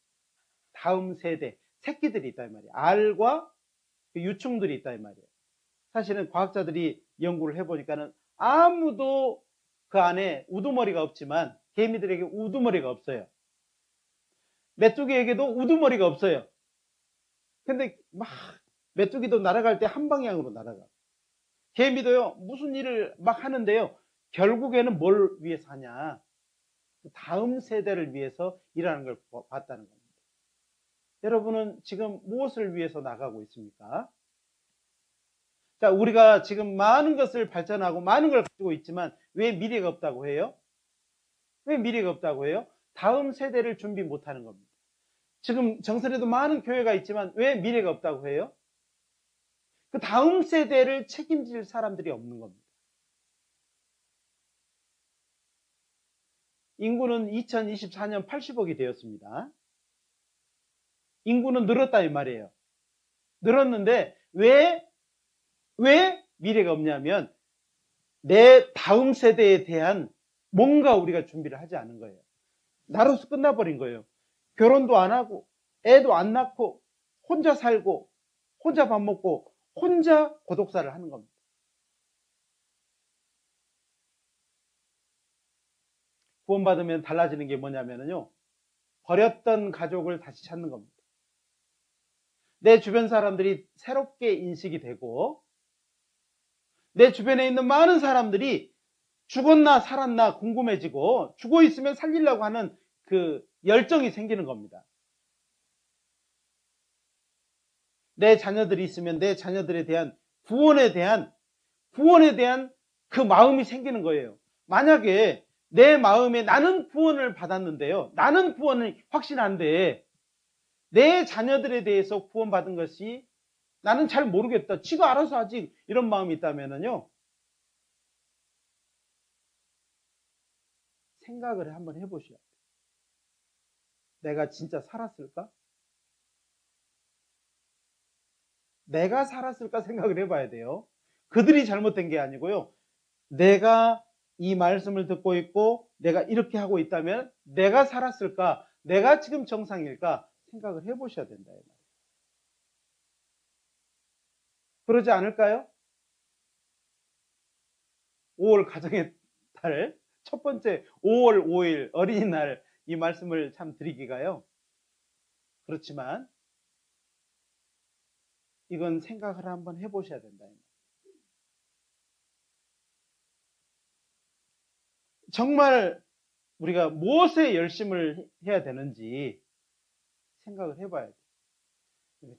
새끼들이 있다 이 말이에요. 알과 유충들이 있다 이 말이에요. 사실은 과학자들이 연구를 해보니까는 아무도 그 안에 우두머리가 없지만 개미들에게 우두머리가 없어요. 메뚜기에게도 우두머리가 없어요. 근데 막 메뚜기도 날아갈 때 한 방향으로 날아가. 개미도요, 무슨 일을 막 하는데요, 결국에는 뭘 위해서 하냐? 다음 세대를 위해서 일하는 걸 봤다는 겁니다. 여러분은 지금 무엇을 위해서 나가고 있습니까? 자, 우리가 지금 많은 것을 발전하고 많은 걸 가지고 있지만 왜 미래가 없다고 해요? 왜 미래가 없다고 해요? 다음 세대를 준비 못하는 겁니다. 지금 정선에도 많은 교회가 있지만 왜 미래가 없다고 해요? 그 다음 세대를 책임질 사람들이 없는 겁니다. 인구는 2024년 80억이 되었습니다. 인구는 늘었다 이 말이에요. 늘었는데 왜 미래가 없냐면 내 다음 세대에 대한 뭔가 우리가 준비를 하지 않은 거예요. 나로서 끝나버린 거예요. 결혼도 안 하고 애도 안 낳고 혼자 살고 혼자 밥 먹고 혼자 고독사를 하는 겁니다. 구원받으면 달라지는 게 뭐냐면요, 버렸던 가족을 다시 찾는 겁니다. 내 주변 사람들이 새롭게 인식이 되고 내 주변에 있는 많은 사람들이 죽었나 살았나 궁금해지고 죽어 있으면 살리려고 하는 그 열정이 생기는 겁니다. 내 자녀들이 있으면 내 자녀들에 대한 구원에 대한 그 마음이 생기는 거예요. 만약에 내 마음에 나는 구원을 받았는데요, 나는 구원이 확신한데 내 자녀들에 대해서 구원받은 것이 나는 잘 모르겠다, 지가 알아서 하지, 이런 마음이 있다면요, 생각을 한번 해보셔야 돼요. 내가 진짜 살았을까? 내가 살았을까 생각을 해봐야 돼요. 그들이 잘못된 게 아니고요, 내가 이 말씀을 듣고 있고 내가 이렇게 하고 있다면 내가 살았을까? 내가 지금 정상일까? 생각을 해보셔야 된다. 그러지 않을까요? 5월 가정의 달, 첫 번째 5월 5일 어린이날 이 말씀을 참 드리기가요, 그렇지만 이건 생각을 한번 해보셔야 된다. 정말 우리가 무엇에 열심을 해야 되는지 생각을 해봐야 돼.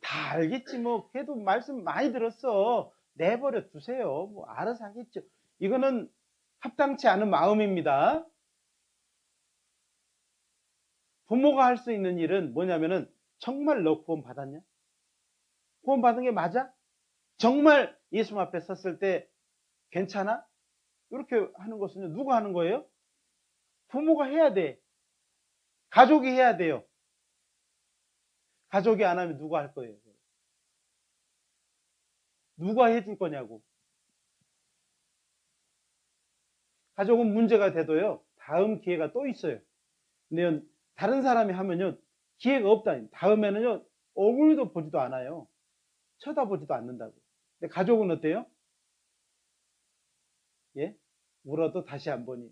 다 알겠지 뭐, 걔도 말씀 많이 들었어, 내버려 두세요, 뭐 알아서 하겠죠. 이거는 합당치 않은 마음입니다. 부모가 할 수 있는 일은 뭐냐면은, 정말 너 구원 받았냐? 구원 받은 게 맞아? 정말 예수 앞에 섰을 때 괜찮아? 이렇게 하는 것은 누가 하는 거예요? 부모가 해야 돼. 가족이 해야 돼요. 가족이 안 하면 누가 할 거예요? 누가 해줄 거냐고. 가족은 문제가 돼도요, 다음 기회가 또 있어요. 근데 다른 사람이 하면요, 기회가 없다니. 다음에는요, 얼굴도 보지도 않아요. 쳐다보지도 않는다고. 근데 가족은 어때요? 예? 울어도 다시 한 번이에요.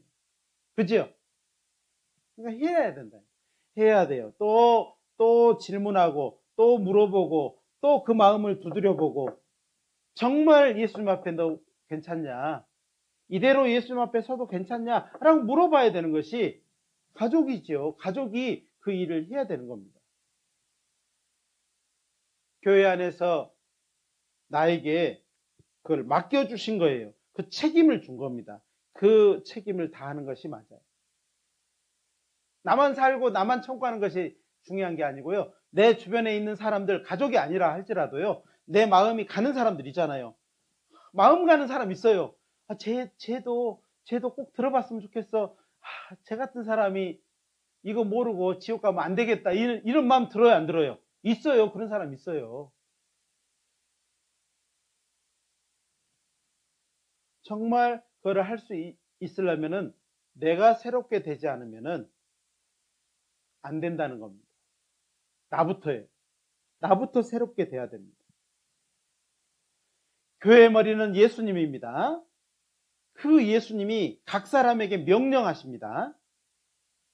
그죠? 그러니까 해야 된다. 해야 돼요. 또 질문하고, 또 물어보고, 또 그 마음을 두드려보고, 정말 예수님 앞에 너 괜찮냐? 이대로 예수님 앞에 서도 괜찮냐? 라고 물어봐야 되는 것이 가족이죠. 가족이 그 일을 해야 되는 겁니다. 교회 안에서 나에게 그걸 맡겨주신 거예요. 그 책임을 준 겁니다. 그 책임을 다하는 것이 맞아요. 나만 살고 나만 청구하는 것이 중요한 게 아니고요. 내 주변에 있는 사람들, 가족이 아니라 할지라도요, 내 마음이 가는 사람들 있잖아요. 마음 가는 사람 있어요. 쟤도 꼭 들어봤으면 좋겠어. 쟤 같은 사람이 이거 모르고 지옥 가면 안 되겠다. 이런 마음 들어요, 안 들어요? 있어요. 그런 사람 있어요. 정말 그거를 할 수 있으려면은 내가 새롭게 되지 않으면은 안 된다는 겁니다. 나부터예요. 나부터 새롭게 돼야 됩니다. 교회의 머리는 예수님입니다. 그 예수님이 각 사람에게 명령하십니다.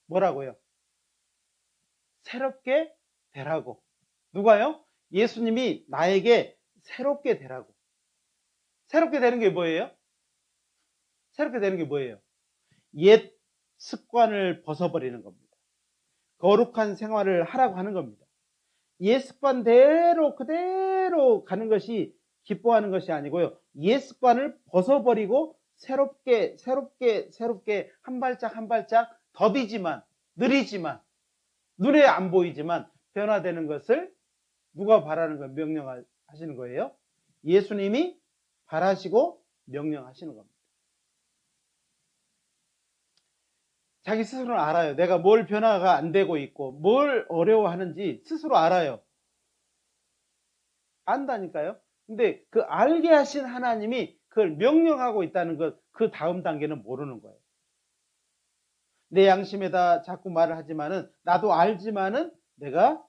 뭐라고요? 새롭게 되라고. 누가요? 예수님이 나에게 새롭게 되라고. 새롭게 되는 게 뭐예요? 새롭게 되는 게 뭐예요? 옛 습관을 벗어버리는 겁니다. 거룩한 생활을 하라고 하는 겁니다. 옛 습관대로 그대로 가는 것이 기뻐하는 것이 아니고요. 옛 습관을 벗어버리고 새롭게 한 발짝 한 발짝 더디지만 느리지만 눈에 안 보이지만 변화되는 것을 누가 바라는 걸 명령하시는 거예요? 예수님이 바라시고 명령하시는 겁니다. 자기 스스로는 알아요. 내가 뭘 변화가 안 되고 있고 뭘 어려워하는지 스스로 알아요. 안다니까요. 근데 그 알게 하신 하나님이 그걸 명령하고 있다는 것, 그 다음 단계는 모르는 거예요. 내 양심에다 자꾸 말을 하지만은 나도 알지만은 내가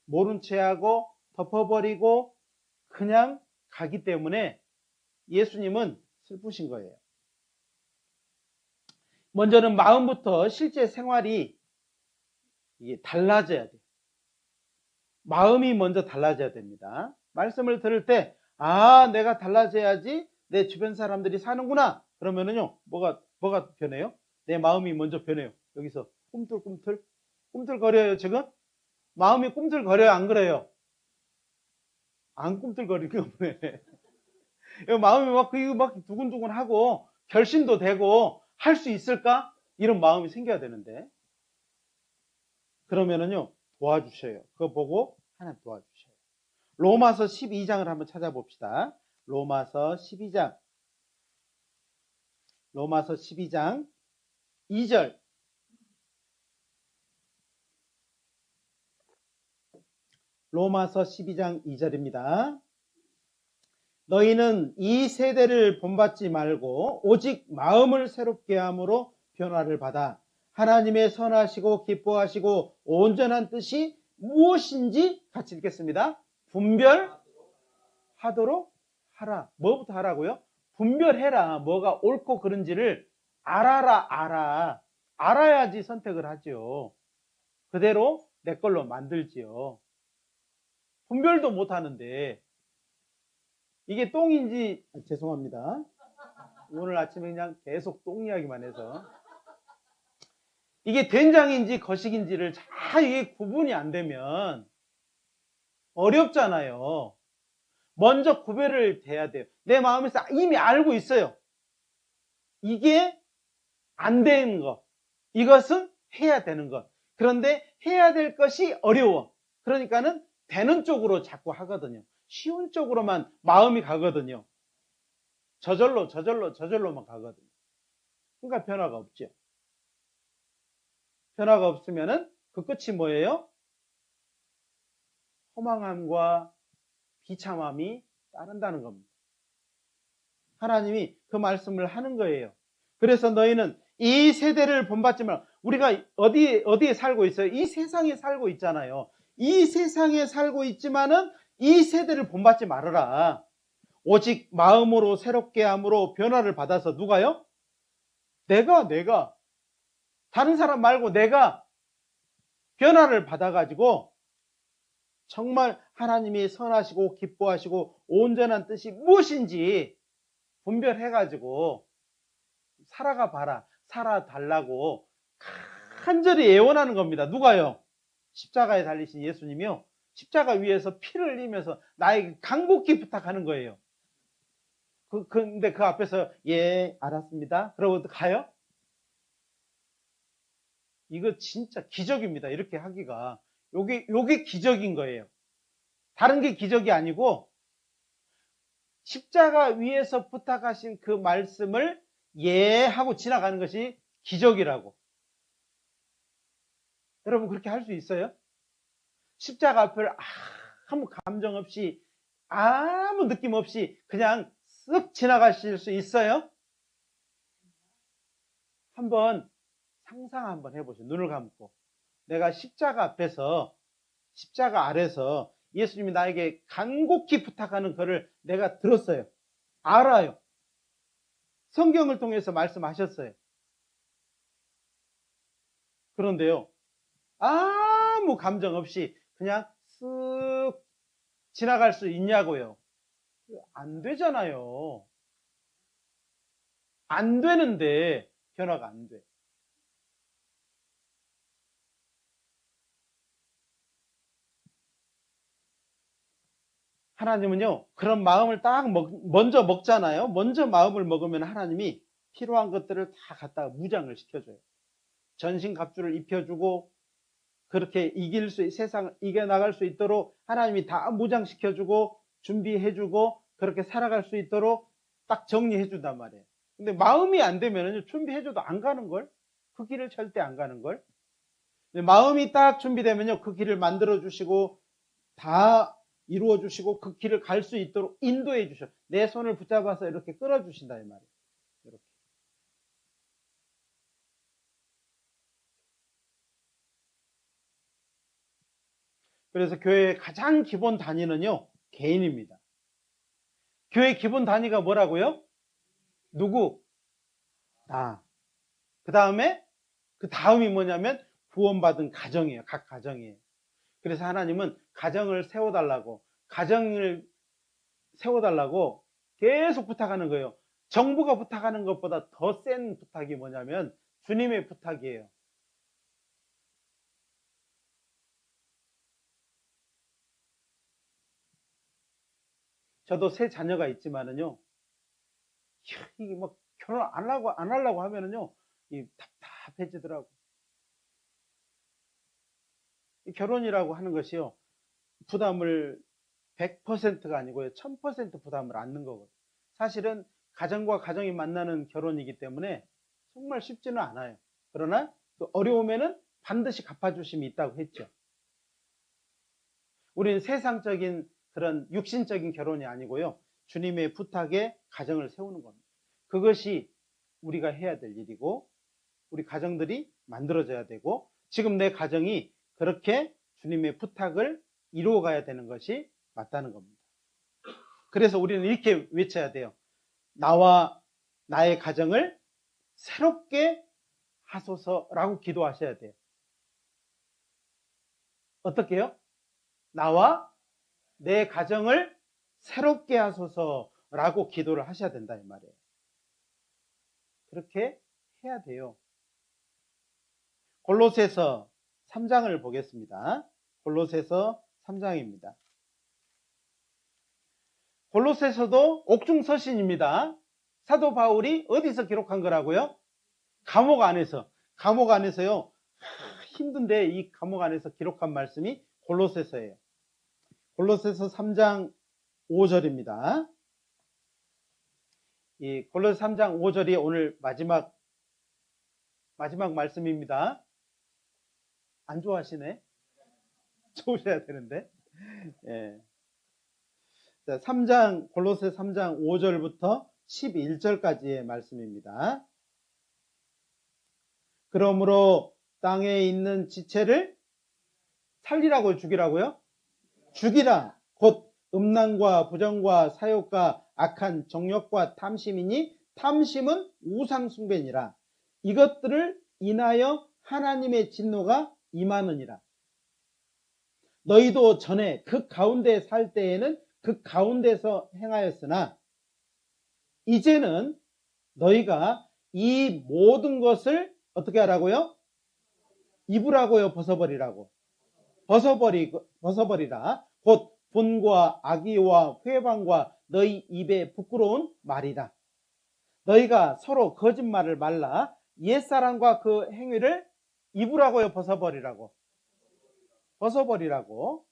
모른 채 하고 덮어버리고 그냥 가기 때문에 예수님은 슬프신 거예요. 먼저는 마음부터 실제 생활이 이게 달라져야 돼요. 마음이 먼저 달라져야 됩니다. 말씀을 들을 때, 내가 달라져야지 내 주변 사람들이 사는구나. 그러면은요, 뭐가 변해요? 내 마음이 먼저 변해요. 여기서 꿈틀거려요, 지금? 마음이 꿈틀거려요, 안 그래요? 안 꿈틀거리는 게 없네. 마음이 막 두근두근하고, 결심도 되고, 할 수 있을까? 이런 마음이 생겨야 되는데. 그러면은요, 도와주셔요. 그거 보고 하나님 도와주셔요. 로마서 12장을 한번 찾아봅시다. 로마서 12장 2절. 로마서 12장 2절입니다. 너희는 이 세대를 본받지 말고 오직 마음을 새롭게 함으로 변화를 받아 하나님의 선하시고 기뻐하시고 온전한 뜻이 무엇인지 같이 읽겠습니다. 분별하도록 하라. 뭐부터 하라고요? 분별해라. 뭐가 옳고 그른지를 알아라. 알아야지 선택을 하죠. 그대로 내 걸로 만들지요. 분별도 못하는데 이게 똥인지 죄송합니다. 오늘 아침에 그냥 계속 똥 이야기만 해서 이게 된장인지 거식인지를 잘 이게 구분이 안 되면 어렵잖아요. 먼저 구별을 돼야 돼요. 내 마음에서 이미 알고 있어요. 이게 안 되는 것. 이것은 해야 되는 것. 그런데 해야 될 것이 어려워. 그러니까는 되는 쪽으로 자꾸 하거든요. 쉬운 쪽으로만 마음이 가거든요. 저절로만 가거든요. 그러니까 변화가 없죠. 변화가 없으면은 그 끝이 뭐예요? 허망함과 비참함이 따른다는 겁니다. 하나님이 그 말씀을 하는 거예요. 그래서 너희는 이 세대를 본받지 말라. 우리가 어디에 살고 있어요? 이 세상에 살고 있잖아요. 이 세상에 살고 있지만은 이 세대를 본받지 말아라. 오직 마음으로 새롭게 함으로 변화를 받아서 누가요? 내가 다른 사람 말고 내가 변화를 받아가지고 정말 하나님이 선하시고 기뻐하시고 온전한 뜻이 무엇인지 분별해가지고 살아가 봐라. 살아달라고 간절히 애원하는 겁니다. 누가요? 십자가에 달리신 예수님이요. 십자가 위에서 피를 흘리면서 나에게 간곡히 부탁하는 거예요. 근데 그 앞에서 예 알았습니다. 그러고 가요? 이거 진짜 기적입니다. 이렇게 하기가. 요게 기적인 거예요. 다른 게 기적이 아니고 십자가 위에서 부탁하신 그 말씀을 예 하고 지나가는 것이 기적이라고. 여러분 그렇게 할 수 있어요? 십자가 앞을 아무 감정 없이 아무 느낌 없이 그냥 쓱 지나가실 수 있어요? 한번 상상 한번 해보세요. 눈을 감고 내가 십자가 앞에서 십자가 아래서 예수님이 나에게 간곡히 부탁하는 것을 내가 들었어요. 알아요. 성경을 통해서 말씀하셨어요. 그런데요, 아무 감정 없이 그냥 쓱 지나갈 수 있냐고요? 안 되잖아요. 안 되는데 변화가 안 돼. 하나님은요, 그런 마음을 딱 먼저 먹잖아요. 먼저 마음을 먹으면 하나님이 필요한 것들을 다 갖다가 무장을 시켜줘요. 전신갑주를 입혀주고, 그렇게 세상을 이겨나갈 수 있도록 하나님이 다 무장시켜주고, 준비해주고, 그렇게 살아갈 수 있도록 딱 정리해준단 말이에요. 근데 마음이 안 되면은 준비해줘도 안 가는걸? 그 길을 절대 안 가는걸? 마음이 딱 준비되면요, 그 길을 만들어주시고, 다 이루어주시고 그 길을 갈 수 있도록 인도해 주셔. 내 손을 붙잡아서 이렇게 끌어주신다 이 말이에요. 이렇게. 그래서 교회의 가장 기본 단위는요, 개인입니다. 교회 기본 단위가 뭐라고요? 누구? 나. 그 다음이 뭐냐면 구원받은 가정이에요. 각 가정이에요. 그래서 하나님은 가정을 세워달라고 계속 부탁하는 거예요. 정부가 부탁하는 것보다 더 센 부탁이 뭐냐면 주님의 부탁이에요. 저도 세 자녀가 있지만은요, 이게 막 결혼 안 하려고 하면은요, 답답해지더라고. 이 결혼이라고 하는 것이요, 부담을 100%가 아니고요, 1000% 부담을 안는 거거든요. 사실은 가정과 가정이 만나는 결혼이기 때문에 정말 쉽지는 않아요. 그러나 또 어려우면은 반드시 갚아주심이 있다고 했죠. 우리는 세상적인 그런 육신적인 결혼이 아니고요, 주님의 부탁에 가정을 세우는 겁니다. 그것이 우리가 해야 될 일이고 우리 가정들이 만들어져야 되고 지금 내 가정이 그렇게 주님의 부탁을 이루어가야 되는 것이 맞다는 겁니다. 그래서 우리는 이렇게 외쳐야 돼요. 나와 나의 가정을 새롭게 하소서라고 기도하셔야 돼요. 어떻게 해요? 나와 내 가정을 새롭게 하소서라고 기도를 하셔야 된다 이 말이에요. 그렇게 해야 돼요. 골로새서 3장을 보겠습니다. 골로새서 3장입니다. 골로새서도 옥중서신입니다. 사도 바울이 어디서 기록한 거라고요? 감옥 안에서요. 힘든데 이 감옥 안에서 기록한 말씀이 골로새서예요. 골로새서 3장 5절입니다. 이 골로새 3장 5절이 오늘 마지막 말씀입니다. 안 좋아하시네? 좋으셔야 되는데. 예. 자, 3장, 골로새 3장 5절부터 11절까지의 말씀입니다. 그러므로 땅에 있는 지체를 살리라고 죽이라고요? 죽이라. 곧 음란과 부정과 사욕과 악한 정욕과 탐심이니 탐심은 우상 숭배니라. 이것들을 인하여 하나님의 진노가 임하느니라. 너희도 전에 그 가운데 살 때에는 그 가운데서 행하였으나 이제는 너희가 이 모든 것을 어떻게 하라고요? 입으라고요? 벗어버리라고? 벗어버리라. 곧 분과 악의와 회방과 너희 입에 부끄러운 말이다. 너희가 서로 거짓말을 말라. 옛사람과 그 행위를 입으라고요? 벗어버리라고? 벗어버리라고.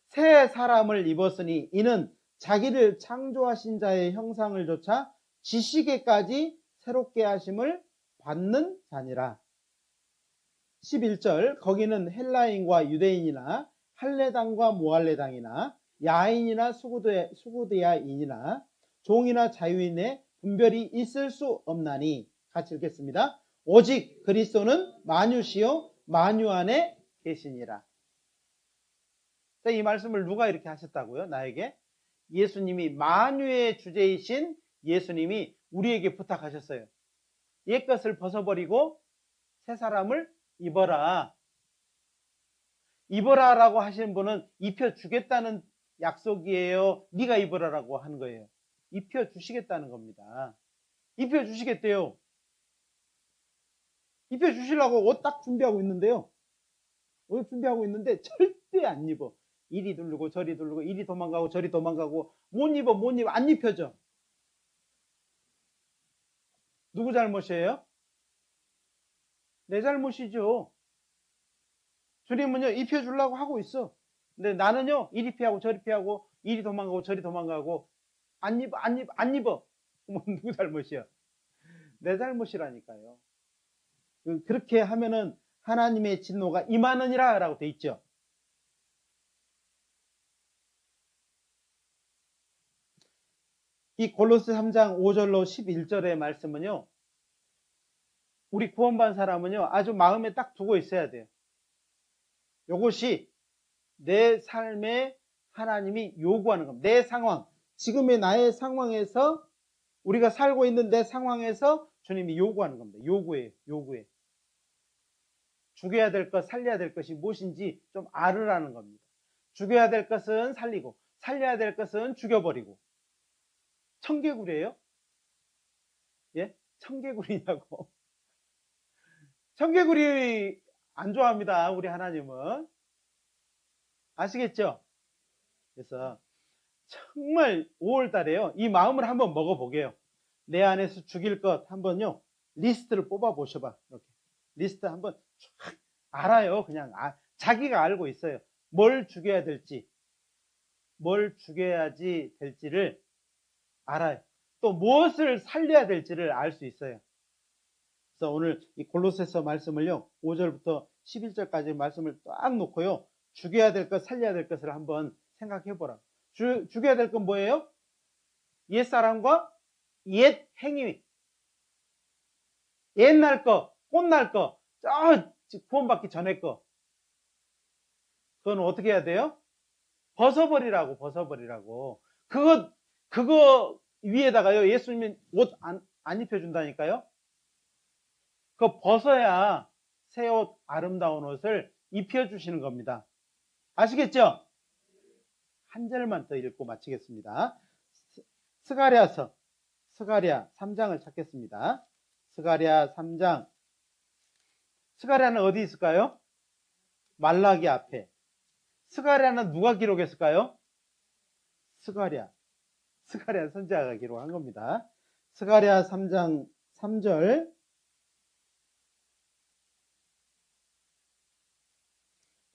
새 사람을 입었으니 이는 자기를 창조하신 자의 형상을 조차 지시게까지 새롭게 하심을 받는 자니라. 11절 거기는 헬라인과 유대인이나 할레당과 무할레당이나 야인이나 수구드야인이나 종이나 자유인의 분별이 있을 수 없나니. 같이 읽겠습니다. 오직 그리스도는 만유시요 만유 안에 계시니라. 자, 이 말씀을 누가 이렇게 하셨다고요? 나에게? 예수님이, 만유의 주제이신 예수님이 우리에게 부탁하셨어요. 옛것을 벗어버리고 새 사람을 입어라. 입어라라고 하시는 분은 입혀주겠다는 약속이에요? 네가 입어라라고 하는 거예요? 입혀주시겠다는 겁니다. 입혀주시겠대요. 입혀주시려고 옷 딱 준비하고 있는데요. 옷 준비하고 있는데 절대 안 입어. 이리 두르고 저리 두르고 이리 도망가고 저리 도망가고 못 입어 안 입혀져. 누구 잘못이에요? 내 잘못이죠. 주님은요 입혀주려고 하고 있어. 근데 나는요 이리 피하고 저리 피하고 이리 도망가고 저리 도망가고 안 입어. 그럼 누구 잘못이야? 내 잘못이라니까요. 그렇게 하면은 하나님의 진노가 임하느니라 라고 돼 있죠. 이 골로새 3장 5절로 11절의 말씀은요, 우리 구원받은 사람은요 아주 마음에 딱 두고 있어야 돼요. 이것이 내 삶에 하나님이 요구하는 겁니다. 내 상황, 지금의 나의 상황에서, 우리가 살고 있는 내 상황에서 주님이 요구하는 겁니다. 요구해. 죽여야 될 것, 살려야 될 것이 무엇인지 좀 알으라는 겁니다. 죽여야 될 것은 살리고 살려야 될 것은 죽여버리고. 청개구리예요? 예? 청개구리냐고. 청개구리 안 좋아합니다. 우리 하나님은. 아시겠죠? 그래서 정말 5월달에요. 이 마음을 한번 먹어보게요. 내 안에서 죽일 것 한번요. 리스트를 뽑아 보셔봐. 이렇게 리스트 한번 쫙 알아요. 그냥 자기가 알고 있어요. 뭘 죽여야 될지, 뭘 죽여야지 될지를 알아요. 또 무엇을 살려야 될지를 알 수 있어요. 그래서 오늘 이 골로새서 말씀을요 5절부터 11절까지 말씀을 딱 놓고요 죽여야 될 것, 살려야 될 것을 한번 생각해 보라. 죽여야 될 건 뭐예요? 옛사람과 옛 행위, 옛날 거, 꽃날 거, 구원받기 전에 거. 그건 어떻게 해야 돼요? 벗어버리라고. 그거 위에다가요 예수님이 옷 안 입혀준다니까요. 그거 벗어야 새 옷, 아름다운 옷을 입혀주시는 겁니다. 아시겠죠? 한 절만 더 읽고 마치겠습니다. 스가랴 3장을 찾겠습니다. 스가랴 3장. 스가랴는 어디 있을까요? 말라기 앞에. 스가랴는 누가 기록했을까요? 스가랴 선지자가 기록한 겁니다. 스가랴 3장 3절.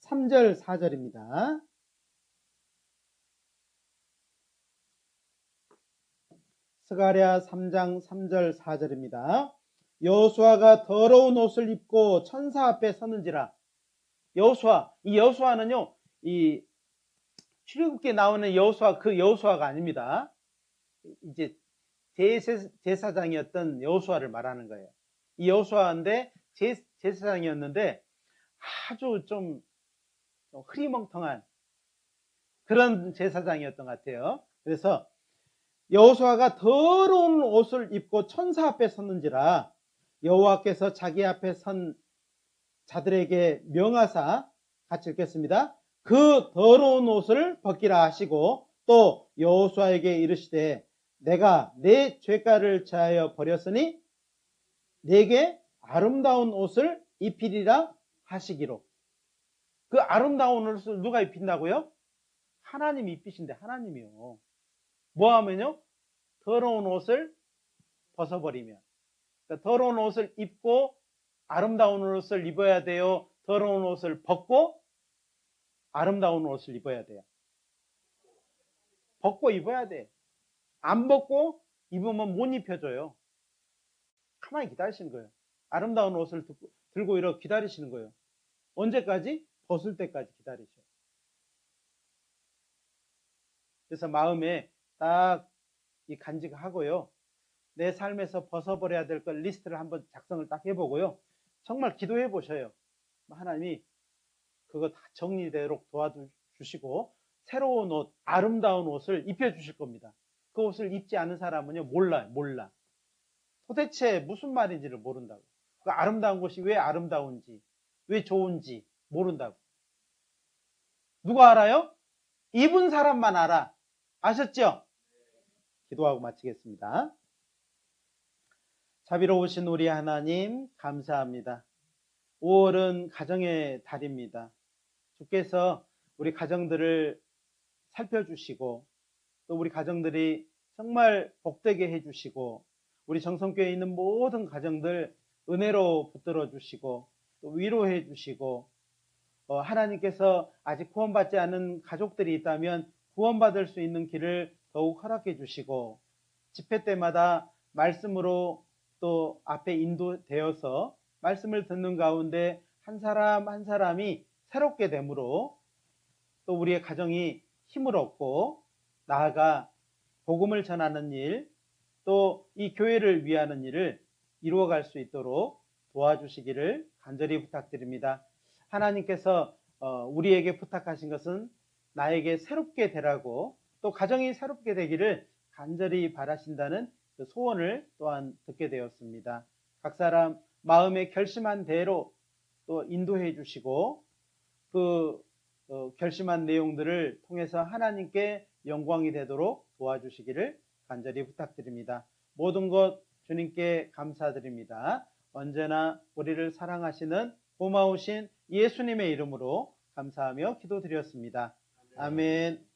3절 4절입니다. 스가랴 3장 3절 4절입니다. 여호수아가 더러운 옷을 입고 천사 앞에 서는지라. 여호수아, 이 여호수아는요, 이 출애굽기에 나오는 여호수아, 그 여호수아가 아닙니다. 이제 제사장이었던 여호수아를 말하는 거예요. 이 여호수아인데 제사장이었는데 아주 좀 흐리멍텅한 그런 제사장이었던 것 같아요. 그래서 여호수아가 더러운 옷을 입고 천사 앞에 섰는지라 여호와께서 자기 앞에 선 자들에게 명하사, 같이 읽겠습니다. 그 더러운 옷을 벗기라 하시고 또 여호수아에게 이르시되 내가 내 죄가를 제하여 버렸으니 내게 아름다운 옷을 입히리라 하시기로. 그 아름다운 옷을 누가 입힌다고요? 하나님이 입히신대. 하나님이요. 뭐 하면요? 더러운 옷을 벗어버리면. 그러니까 더러운 옷을 입고 아름다운 옷을 입어야 돼요? 더러운 옷을 벗고 아름다운 옷을 입어야 돼요? 벗고 입어야 돼. 안 벗고 입으면 못 입혀줘요. 가만히 기다리시는 거예요. 아름다운 옷을 들고 이렇게 기다리시는 거예요. 언제까지? 벗을 때까지 기다리셔요. 그래서 마음에 딱 이 간직하고요. 내 삶에서 벗어버려야 될 걸 리스트를 한번 작성을 딱 해보고요. 정말 기도해 보셔요. 하나님이 그거 다 정리되도록 도와주시고 새로운 옷, 아름다운 옷을 입혀주실 겁니다. 그 옷을 입지 않은 사람은요, 몰라. 도대체 무슨 말인지를 모른다고. 그 아름다운 것이 왜 아름다운지, 왜 좋은지 모른다고. 누가 알아요? 입은 사람만 알아. 아셨죠? 기도하고 마치겠습니다. 자비로우신 우리 하나님, 감사합니다. 5월은 가정의 달입니다. 주께서 우리 가정들을 살펴주시고 또 우리 가정들이 정말 복되게 해주시고 우리 정성교회에 있는 모든 가정들 은혜로 붙들어 주시고 또 위로해 주시고 하나님께서 아직 구원받지 않은 가족들이 있다면 구원받을 수 있는 길을 더욱 허락해 주시고 집회 때마다 말씀으로 또 앞에 인도되어서 말씀을 듣는 가운데 한 사람 한 사람이 새롭게 됨으로 또 우리의 가정이 힘을 얻고 나아가 복음을 전하는 일, 또 이 교회를 위하는 일을 이루어갈 수 있도록 도와주시기를 간절히 부탁드립니다. 하나님께서 우리에게 부탁하신 것은 나에게 새롭게 되라고 또 가정이 새롭게 되기를 간절히 바라신다는 그 소원을 또한 듣게 되었습니다. 각 사람 마음에 결심한 대로 또 인도해 주시고 그 결심한 내용들을 통해서 하나님께 영광이 되도록 도와주시기를 간절히 부탁드립니다. 모든 것 주님께 감사드립니다. 언제나 우리를 사랑하시는 고마우신 예수님의 이름으로 감사하며 기도드렸습니다. 아멘.